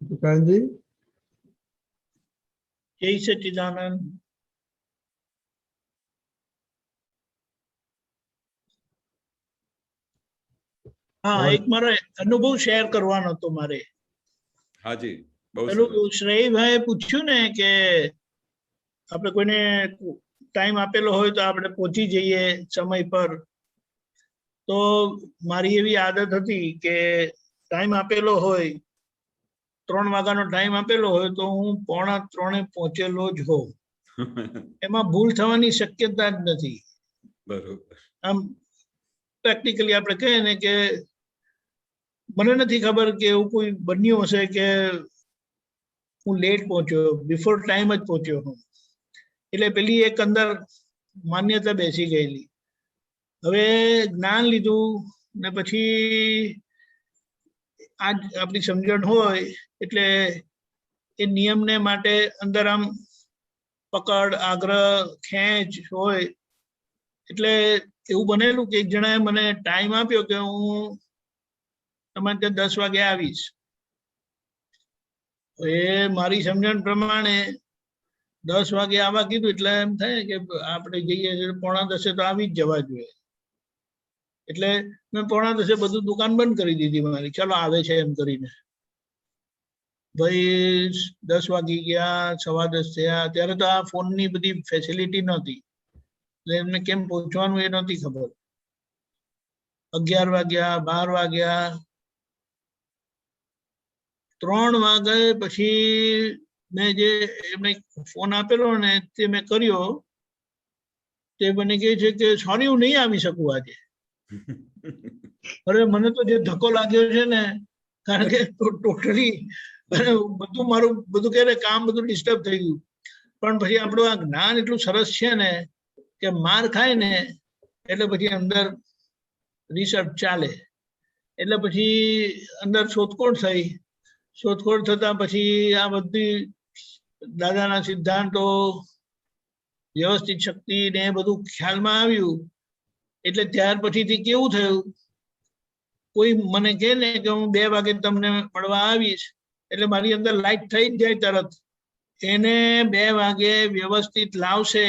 દુકાનજી જય સચ્ચિદાનંદ. હા, એક મારો અનુભવ શેર કરવાનો હતો મારે. હાજી, બહુ પેલું સરસ. શ્રેયભાઈ પૂછ્યું ને કે આપણે કોઈને ટાઈમ આપેલો હોય તો આપણે પહોંચી જઈએ સમય પર. તો મારી એવી આદત હતી કે ટાઈમ આપેલો હોય, 3 વાગ્યાનો ટાઈમ આપેલો હોય તો હું 2:45 પહોંચેલો જ હોઉં. એમાં ભૂલ થવાની શક્યતા જ નથી. બરોબર. આમ પ્રેક્ટિકલી આપણે કહીએ ને કે મને નથી ખબર કે એવું કોઈ બન્યું હશે કે હું લેટ પહોંચ્યો, બિફોર ટાઈમ જ પહોંચ્યો હું. એટલે પેલી એક અંદર માન્યતા બેસી ગયેલી. હવે જ્ઞાન લીધું ને પછી આજ આપણી સમજણ હોય એટલે એ નિયમને માટે અંદર આમ પકડ, આગ્રહ, ખેંચ હોય. એટલે એવું બનેલું કે એક જણાએ મને ટાઈમ આપ્યો કે હું તમારે ત્યાં 10 વાગે આવીશ. એ મારી સમજણ પ્રમાણે 10 વાગે આવવા કીધું એટલે એમ થાય કે આપણે જઈએ 9:45 તો આવી જ જવા જોઈએ. એટલે મેં 9:45 બધું દુકાન બંધ કરી દીધી મારી, ચાલો આવે છે એમ કરીને. ભાઈ 10 વાગી ગયા, 10:15 થયા. ત્યારે તો આ ફોનની બધી ફેસિલિટી નહોતી એટલે એમને કેમ પહોંચવાનું એ નહોતી ખબર. 11 વાગ્યા, 12 વાગ્યા, 3 વાગે પછી મેં જે એમને ફોન આપેલો ને તે મેં કર્યો. તે મને કહે છે કે સોરી હું નહીં આવી શકું આજે. અરે મને તો જે ધક્કો લાગ્યો છે ને, કારણ કે ટોટલી બધું મારું બધું કે કામ બધું ડિસ્ટર્બ થઈ ગયું. પણ પછી આપણું આ જ્ઞાન એટલું સરસ છે ને કે માર ખાય ને એટલે પછી અંદર રિસર્ચ ચાલે. એટલે પછી અંદર શોધખોળ થઈ. શોધખોળ થતા પછી આ બધી દાદાના સિદ્ધાંતો, વ્યવસ્થિત શક્તિ ને બધું ખ્યાલમાં આવ્યું. એટલે ત્યાર પછીથી કેવું થયું, કોઈ મને કહે ને કે હું 2 વાગે તમને મળવા આવીશ એટલે મારી અંદર લાઈટ થઈ જ જાય તરત. એને 2 વાગે વ્યવસ્થિત લાવશે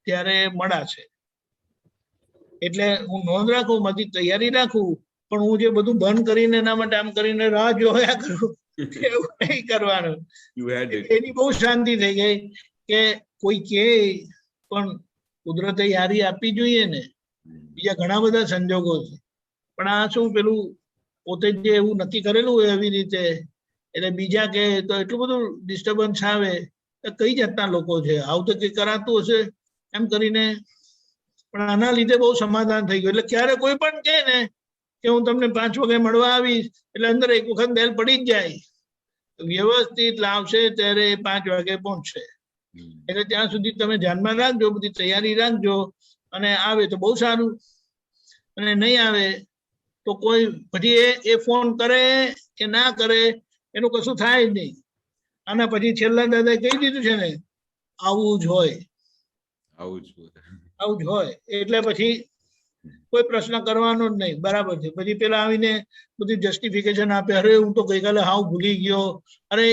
ત્યારે મળાશે. એટલે હું નોંધ રાખું, બધી તૈયારી રાખું, પણ હું જે બધું બંધ કરીને એના માટે આમ કરીને રાહ જોયા કરું એવું નહીં કરવાનું. એની બહુ શાંતિ થઈ ગઈ કે કોઈ કે પણ કુદરતે યારી આપવી જોઈએ ને. બીજા ઘણા બધા સંજોગો છે, પણ આ શું પેલું પોતે જે એવું નક્કી કરેલું હોય એવી રીતે એટલે બીજા કે તો એટલું બધું ડિસ્ટર્બન્સ આવે. કઈ જાતના લોકો છે, આવું તો કઈ કરાતું હશે એમ કરીને. પણ આના લીધે બહુ સમાધાન થઈ ગયું. એટલે ક્યારે કોઈ પણ કહે ને કે હું તમને 5 વાગે મળવા આવીશ એટલે અંદર એક વખત બેલ પડી જ જાય. વ્યવસ્થિત લાવશે ત્યારે 5 વાગે પહોંચશે. એટલે ત્યાં સુધી તમે ધ્યાનમાં રાખજો, બધી તૈયારી રાખજો. અને આવે તો બહુ સારું, અને નહીં આવે તો કોઈ પછી એ ફોન કરે કે ના કરે એનું કશું થાય જ નહીં. આના પછી છેલ્લા દાદાએ કહી દીધું છે ને, આવું જ હોય, આવું જ હોય. એટલે પછી કોઈ પ્રશ્ન કરવાનો જ નહીં. બરાબર છે. પછી પેલા આવીને બધી જસ્ટિફિકેશન આપે, અરે હું તો ગઈકાલે હાવ ભૂલી ગયો. અરે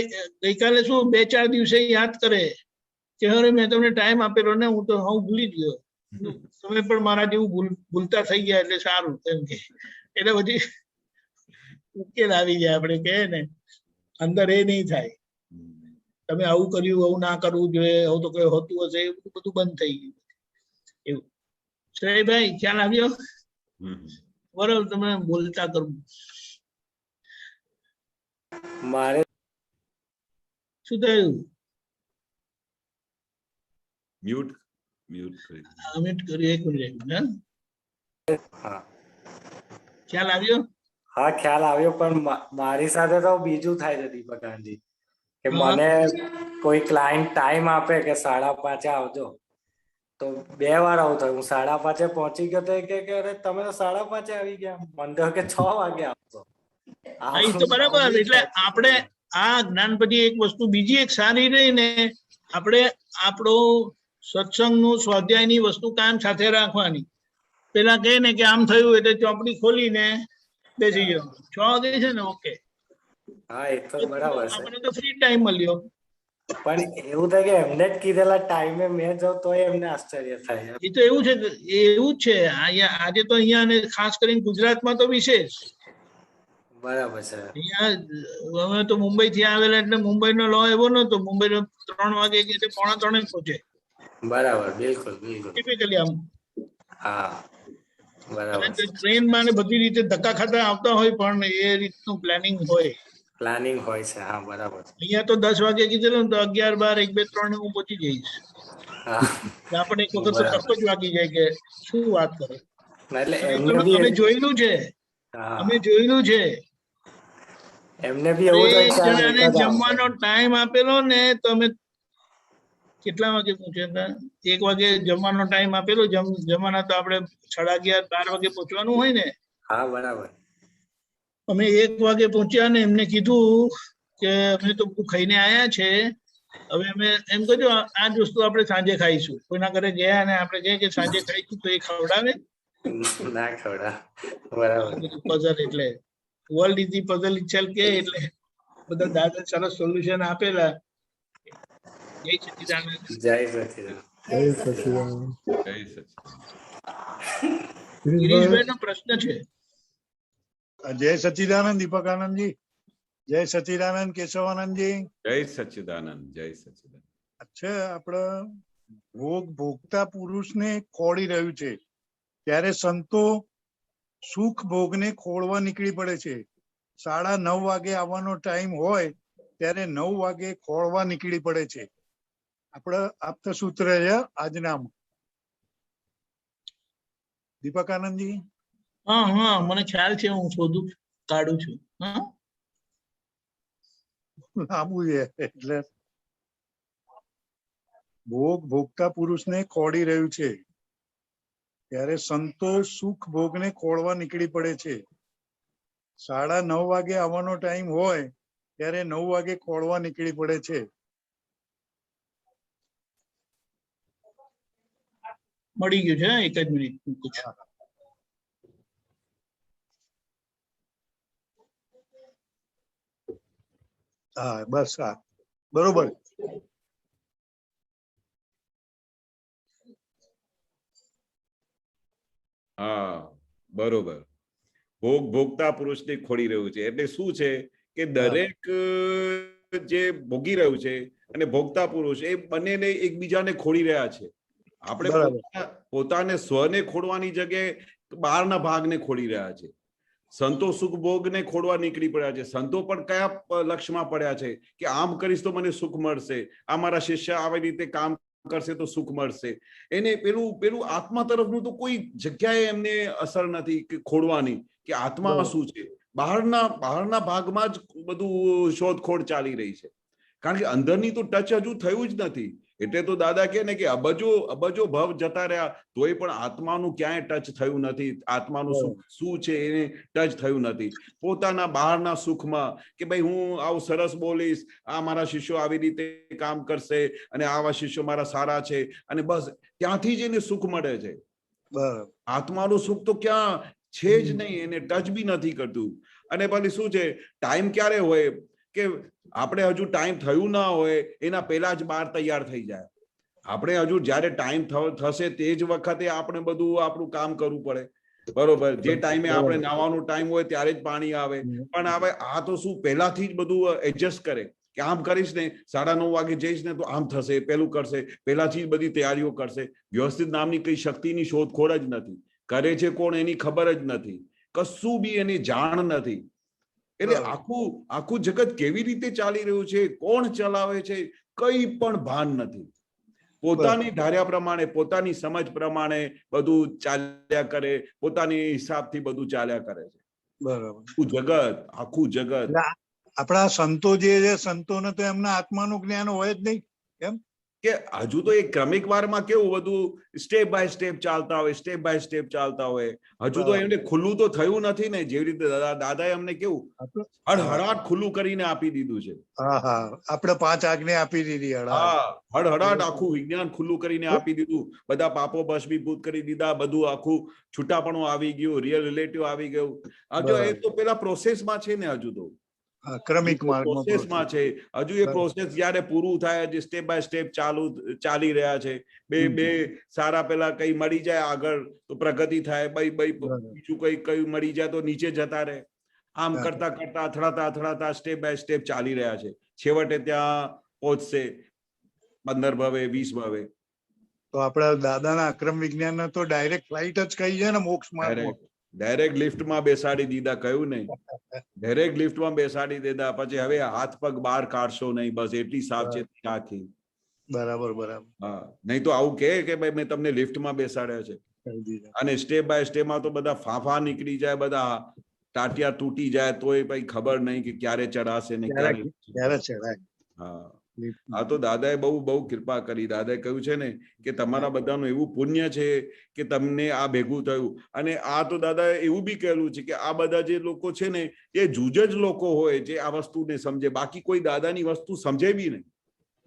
ગઈકાલે શું 2-4 દિવસે યાદ કરે કે અરે મેં તમને ટાઈમ આપેલો ને, હું તો હાવ ભૂલી ગયો. તમે પણ મારા જેવું ભૂલતા થઈ ગયા એટલે સારું એમ કે. એટલે બધી ઉકેલ આવી જાય. આપણે કહે ને અંદર એ નહીં થાય તમે આવું કર્યું, આવું ના કરવું જોઈએ, આવું તો કઈ હોતું હશે, એવું બધું બંધ થઈ ગયું. એવું શ્રેયભાઈ ખ્યાલ આવ્યો? બરાબર, તમે બોલતા કરવું. મારે શું થયું? મ્યુટ કરી 1 મિનિટ. હા, ખ્યાલ આવ્યો? હા ખ્યાલ આવ્યો. પણ મારી સાથે તો બીજું થાય છે દીપકાનજી, કે મને કોઈ ક્લાયન્ટ ટાઈમ આપે કે 5:30 આવજો, તો 2 વાર આવું થયું. હું 5:30 પહોંચી ગયો તો કે અરે તમે તો 5:30 આવી ગયા, મને કે 6 વાગે આવજો. એ તો બરાબર. એટલે આપણે આ જ્ઞાન પછી એક વસ્તુ બીજી એક સારી રહી ને, આપણે આપણો સત્સંગનું સ્વાધ્યાયની વસ્તુ કાયમ સાથે રાખવાની. પેલા કહે ને કે આમ થયું એટલે ચોપડી ખોલીને બેસી ગયો. 6 વાગે છે ને, ઓકે. હા, એ તો બરાબર છે. આપણે તો ફ્રી ટાઈમ મળ્યો. પણ એવું થાય કે એમને જ કીધેલા ટાઈમે મેં જાઉં તો એમને આશ્ચર્ય થાય. એ તો એવું છે, એવું જ છે. આજે તો અહીંયા અને ખાસ કરીને ગુજરાતમાં તો વિશેષ બરાબર છે. અહીંયા અમે તો મુંબઈ થી આવેલા એટલે મુંબઈનો લો એવો નતો. મુંબઈ 3 વાગે કે 2:45 પહોંચે. બરાબર, બિલકુલ બિલકુલ. ટિપિકલી આમ. હા બરાબર. ટ્રેન માં ને બધી રીતે ધક્કા ખાતા આવતા હોય પણ એ રીતનું પ્લાનિંગ હોય. પ્લાનિંગ હોય છે. હા બરાબર. અહીંયા તો 10 વાગે કીધેલું તો 11, 12, 1, 2, 3 હું પહોંચી જઈશ. આપણે એક વખત તો ધક્કો જ વાગી જાય કે શું વાત કરે. એટલે અમે જોયેલું છે. અમે જોયેલું છે. એમને બી એવું જમવાનો ટાઈમ આપેલો ને તો અમે કેટલા વાગે પહોંચ્યા હતા? 1 વાગે જમવાનો ટાઈમ આપેલો. જમવાના તો આપણે 11:30, 12 વાગે પહોંચવાનું હોય ને. હા બરાબર. અમે 1 વાગે પહોંચ્યા ને એમને કીધું કે અમે તો ખાઈને આયા છે, હવે અમે એમ કહ્યું આ જ વસ્તુ આપણે સાંજે ખાઈશું. કોઈના ઘરે ગયા ને આપણે કહીએ કે સાંજે ખાઈશું તો એ ખવડાવે ના ખવડાવે. બરાબર. પઝલ એટલે world is the puzzle itself કે એટલે બધા દાદા સરસ સોલ્યુશન આપેલા. જય સચ્ચિદાનંદ. જય સચ્ચિદાનંદ. જય સચ્ચિદાનંદ. જય સચ્ચિદાનંદ. ગિરીશભાઈ નો પ્રશ્ન છે. જય સચ્ચિદાનંદ દીપકાનંદજી. જય સચ્ચિદાનંદ કેશવાનંદજી. જય સચ્ચિદાનંદ. જય સચ્ચિદાનંદ. અચ્છા, આપણે ભોગતા પુરુષને ખોળી રહ્યું છે ત્યારે સંતો સુખ ભોગને ખોળવા નીકળી પડે છે. 9:30 વાગે આવવાનો ટાઈમ હોય ત્યારે 9 વાગે ખોળવા નીકળી પડે છે. આપણે આપતા સૂત્ર છે આજના દીપકાનંદજી. હા હા, મને ખ્યાલ છે. હું શોધું કાઢું છું. હા, લાંબુ છે એટલે ભોગતા પુરુષને ખોળી રહ્યું છે ત્યારે સંતો સુખ ભોગને ખોળવા નીકળી પડે છે. 9:30 વાગે આવવાનો ટાઈમ હોય ત્યારે 9 વાગે ખોળવા નીકળી પડે છે. મળી ગયું છે. એક જ મિનિટ. હા બસ, હા બરોબર. હા બરોબર. ભોગતા પુરુષને ખોળી રહ્યું છે એટલે શું છે કે દરેક જે ભોગી રહ્યું છે અને ભોગતા પુરુષ એ બંનેને એકબીજાને ખોળી રહ્યા છે. આપણે પોતાને સ્વને ખોડવાની જગ્યાએ બહારના ભાગને ખોળી રહ્યા છે. સંતો સુખ ભોગને ખોડવા નીકળી પડ્યા છે. સંતો પણ કયા લક્ષ્યમાં પડ્યા છે કે આમ કરીશ તો મને સુખ મળશે, આ મારા શિષ્ય આવી રીતે કામ કરશે તો સુખ મળશે. એને પેલું આત્મા તરફનું તો કોઈ જગ્યાએ એમને અસર નથી કે ખોડવાની કે આત્મા શું છે. બહારના ભાગમાં જ બધું શોધખોળ ચાલી રહી છે. કારણ કે અંદરની તો ટચ હજુ થયું જ નથી. એટલે તો દાદા કહે ને કે અબજો ભવ જતા રહ્યા તોય પણ આત્માનું ક્યાંય ટચ થયું નથી. આત્માનું સુખ શું છે એને ટચ થયું નથી. પોતાના બહારના સુખમાં કે ભાઈ હું આવું સરસ બોલીશ, આ મારા શિષ્યો આવી રીતે કામ કરશે અને આવા શિષ્યો મારા સારા છે અને બસ ત્યાંથી જ એને સુખ મળે છે. આત્માનું સુખ તો ક્યાં છે જ નહીં, એને ટચ બી નથી કરતું. અને પછી શું છે, ટાઈમ ક્યારે હોય કે આપણે હજુ ટાઈમ થયું ના હોય એના પહેલા જ બહાર તૈયાર થઈ જાય. આપણે હજુ જયારે ટાઈમ થશે તે જ વખતે આપણે બધું આપણું કામ કરવું પડે. બરોબર. જે ટાઈમે આપણે નાવાનો ટાઈમ હોય ત્યારે જ પાણી આવે. પણ હવે આ તો શું પહેલાથી જ બધું એડજસ્ટ કરે કે આમ કરીશ ને 9:30 વાગે જઈશ ને તો આમ થશે, પેલું કરશે, પહેલાથી જ બધી તૈયારીઓ કરશે. વ્યવસ્થિત નામની કઈ શક્તિની શોધખોળ જ નથી. કરે છે કોણ એની ખબર જ નથી. કશું બી એની જાણ નથી. એટલે આખું જગત કેવી રીતે ચાલી રહ્યું છે, કોણ ચલાવે છે, કઈ પણ ભાન નથી. પોતાની ધાર્યા પ્રમાણે, પોતાની સમજ પ્રમાણે બધું ચાલ્યા કરે, પોતાની હિસાબથી બધું ચાલ્યા કરે છે. બરાબર. આખું જગત. આપણા સંતો જે છે, સંતોને તો એમના આત્માનું જ્ઞાન હોય જ નહીં. એમ કે હજુ તો એક ક્રમિક વારમાં કેવું બધું સ્ટેપ બાય સ્ટેપ ચાલતા હોય, સ્ટેપ બાય સ્ટેપ ચાલતા હોય. હજુ તો એમને ખુલ્લું તો થયું નથી ને. જેવી રીતે દાદાએ અમને કેવું હળહળાટ ખુલ્લું કરીને આપી દીધું છે. આપણે 5 આજ્ઞા આપી દીધી. હળહળાટ આખું વિજ્ઞાન ખુલ્લું કરીને આપી દીધું. બધા પાપો ભસ્મીભૂત કરી દીધા. બધું આખું છૂટાપણું આવી ગયું, રિયલ રિલેટિવ આવી ગયું. હજુ એ તો પેલા પ્રોસેસમાં છે ને. હજુ તો ક્રમિક પ્રોસેસમાં છે. હજુ એ પ્રોસેસ જયારે પૂરું થાય, જે સ્ટેપ બાય સ્ટેપ ચાલી રહ્યા છે. બે સારા પેલા કઈ મળી જાય આગળ તો પ્રગતિ થાય, બીજું કઈ મળી જાય તો નીચે જતા રહે. આમ કરતા કરતા અથડાતા સ્ટેપ બાય સ્ટેપ ચાલી રહ્યા છે. છેવટે ત્યાં પહોંચશે 15 ભવે 20 ભવે. તો આપણા દાદાના અક્રમ વિજ્ઞાન તો ડાયરેક્ટ ફ્લાઇટ જ કહી છે ને મોક્ષ માર્ગમાં. ડાયરેક્ટ લિફ્ટમાં બેસાડી દીધા, કહ્યું નહીં, ડાયરેક્ટ લિફ્ટમાં બેસાડી દીધા. પછી હવે હાથ પગ બહાર કાઢશો નહીં, બસ એટલી સાવચેતી રાખી. બરાબર બરાબર. હા, નહીં તો આવું કે ભાઈ મેં તમને લિફ્ટમાં બેસાડ્યા છે. અને સ્ટેપ બાય સ્ટેપમાં તો બધા ફાંફા નીકળી જાય, બધા ટાટિયા તૂટી જાય, તોય ભાઈ ખબર નહીં કે ક્યારે ચડાશે ને ક્યારે ચડાય. હા, આ તો દાદાએ બહુ કૃપા કરી. દાદાએ કહ્યું છે ને કે તમારા બધાનું એવું પુણ્ય છે કે તમને આ ભેગું થયું. અને આ તો દાદાએ એવું બી કહેલું છે કે આ બધા જે લોકો છે ને એ જૂજ જ લોકો હોય જે આ વસ્તુને સમજે, બાકી કોઈ દાદાની વસ્તુ સમજે બી નહીં.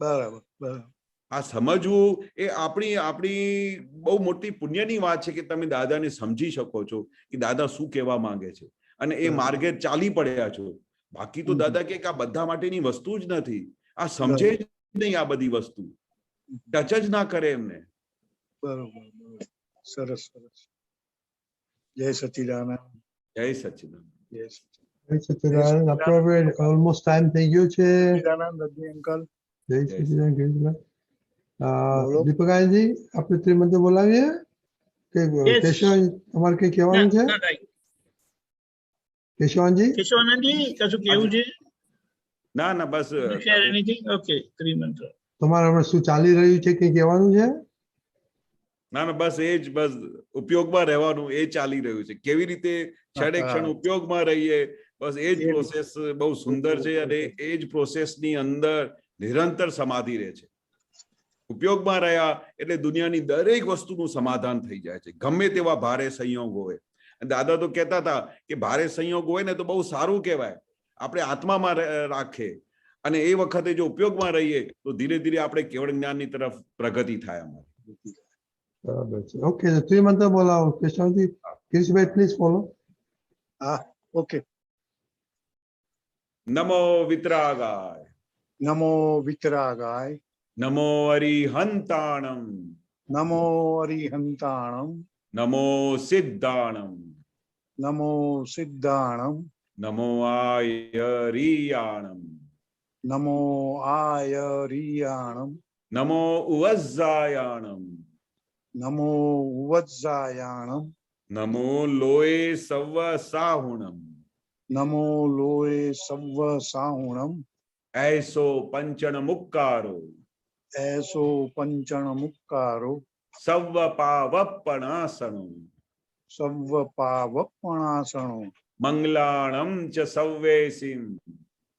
બરાબર બરાબર. આ સમજવું એ આપણી બહુ મોટી પુણ્યની વાત છે કે તમે દાદાને સમજી શકો છો કે દાદા શું કહેવા માંગે છે અને એ માર્ગે ચાલી પડ્યા છો. બાકી તો દાદા કે આ બધા માટેની વસ્તુ જ નથી. આ સમજે જ નહીં, આ બધી વસ્તુ ટચ જ ના કરે એમને. બરોબર, સરસ સરસ. જય સચ્ચિદાનંદ. જય સચ્ચિદાનંદ. જય સચ્ચિદાનંદ. આપણો ઓલમોસ્ટ ટાઈમ થઈ ગયો છે. સચ્ચિદાનંદ અંકલ. જય સચ્ચિદાનંદ. દીપકાજી, આપણે ત્રિમંત્ર બોલાવીએ કે કેશવાન તમારે કઈ કહેવાનું છે? કેશવાનજી, કશું કેવું છે? ના બસ ઓકે. ત્રિમંત્ર તમારે હમણાં શું ચાલી રહ્યું છે, કઈ કહેવાનું છે? ના બસ એ જ, બસ ઉપયોગમાં રહેવાનું એ ચાલી રહ્યું છે. કેવી રીતે ક્ષણે ક્ષણ ઉપયોગમાં રહીએ, બસ એ જ પ્રોસેસ બહુ સુંદર છે. અને એ જ પ્રોસેસની અંદર નિરંતર સમાધિ રહે છે. ઉપયોગમાં રહ્યા એટલે દુનિયાની દરેક વસ્તુનું સમાધાન થઈ જાય છે, ગમે તેવા ભારે સંયોગ હોય. દાદા તો કહેતા હતા કે ભારે સંયોગ હોય ને તો બહુ સારું કહેવાય, આપણે આત્મામાં રાખે. અને એ વખતે જો ઉપયોગમાં રહીએ તો ધીરે ધીરે આપણે કેવળ જ્ઞાનની તરફ પ્રગતિ થાય અમારી. બરાબર છે. ઓકે, ત્રિમંત્ર બોલાવો. કેશવજી, કિરીશભાઈ પ્લીઝ ફોલો. હા, ઓકે. નમો વિતરાગાય. નમો વિતરાગાય. નમો અરિહંતાણમ. નમો અરિહંતાણમ. નમો સિદ્ધાણમ. નમો સિદ્ધાણમ. નમો આયરિયાણમ. નમો આયરિયાણમ. નમો ઉવઝ્ઝાયાણમ. નમો ઉવઝ્ઝાયાણમ. નમો લોએ સવ્વ સાહુણમ. નમો લોએ સવ્વ સાહુણમ. એસો પંચણ મુક્કારો. એસો પંચણ મુક્કારો. સવ્વ પાવપણાસણો. સવ્વ પાવપણાસણો. મંગલાણમ ચ સવ્વેસિમ.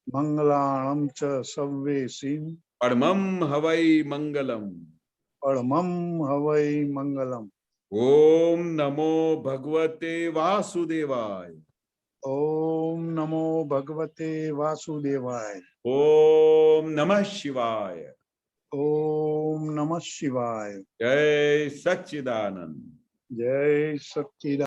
મંગલાણમ ચ સવ્વેસિમ. પરમં હવૈ મંગલમ. પરમં હવૈ મંગલમ. ઓમ નમો ભગવતે વાસુદેવાય. ઓમ નમો ભગવતે વાસુદેવાય. ઓમ નમઃ શિવાય. ઓમ નમઃ શિવાય. જય સચ્ચિદાનંદ. જય સચ્ચિદાનંદ.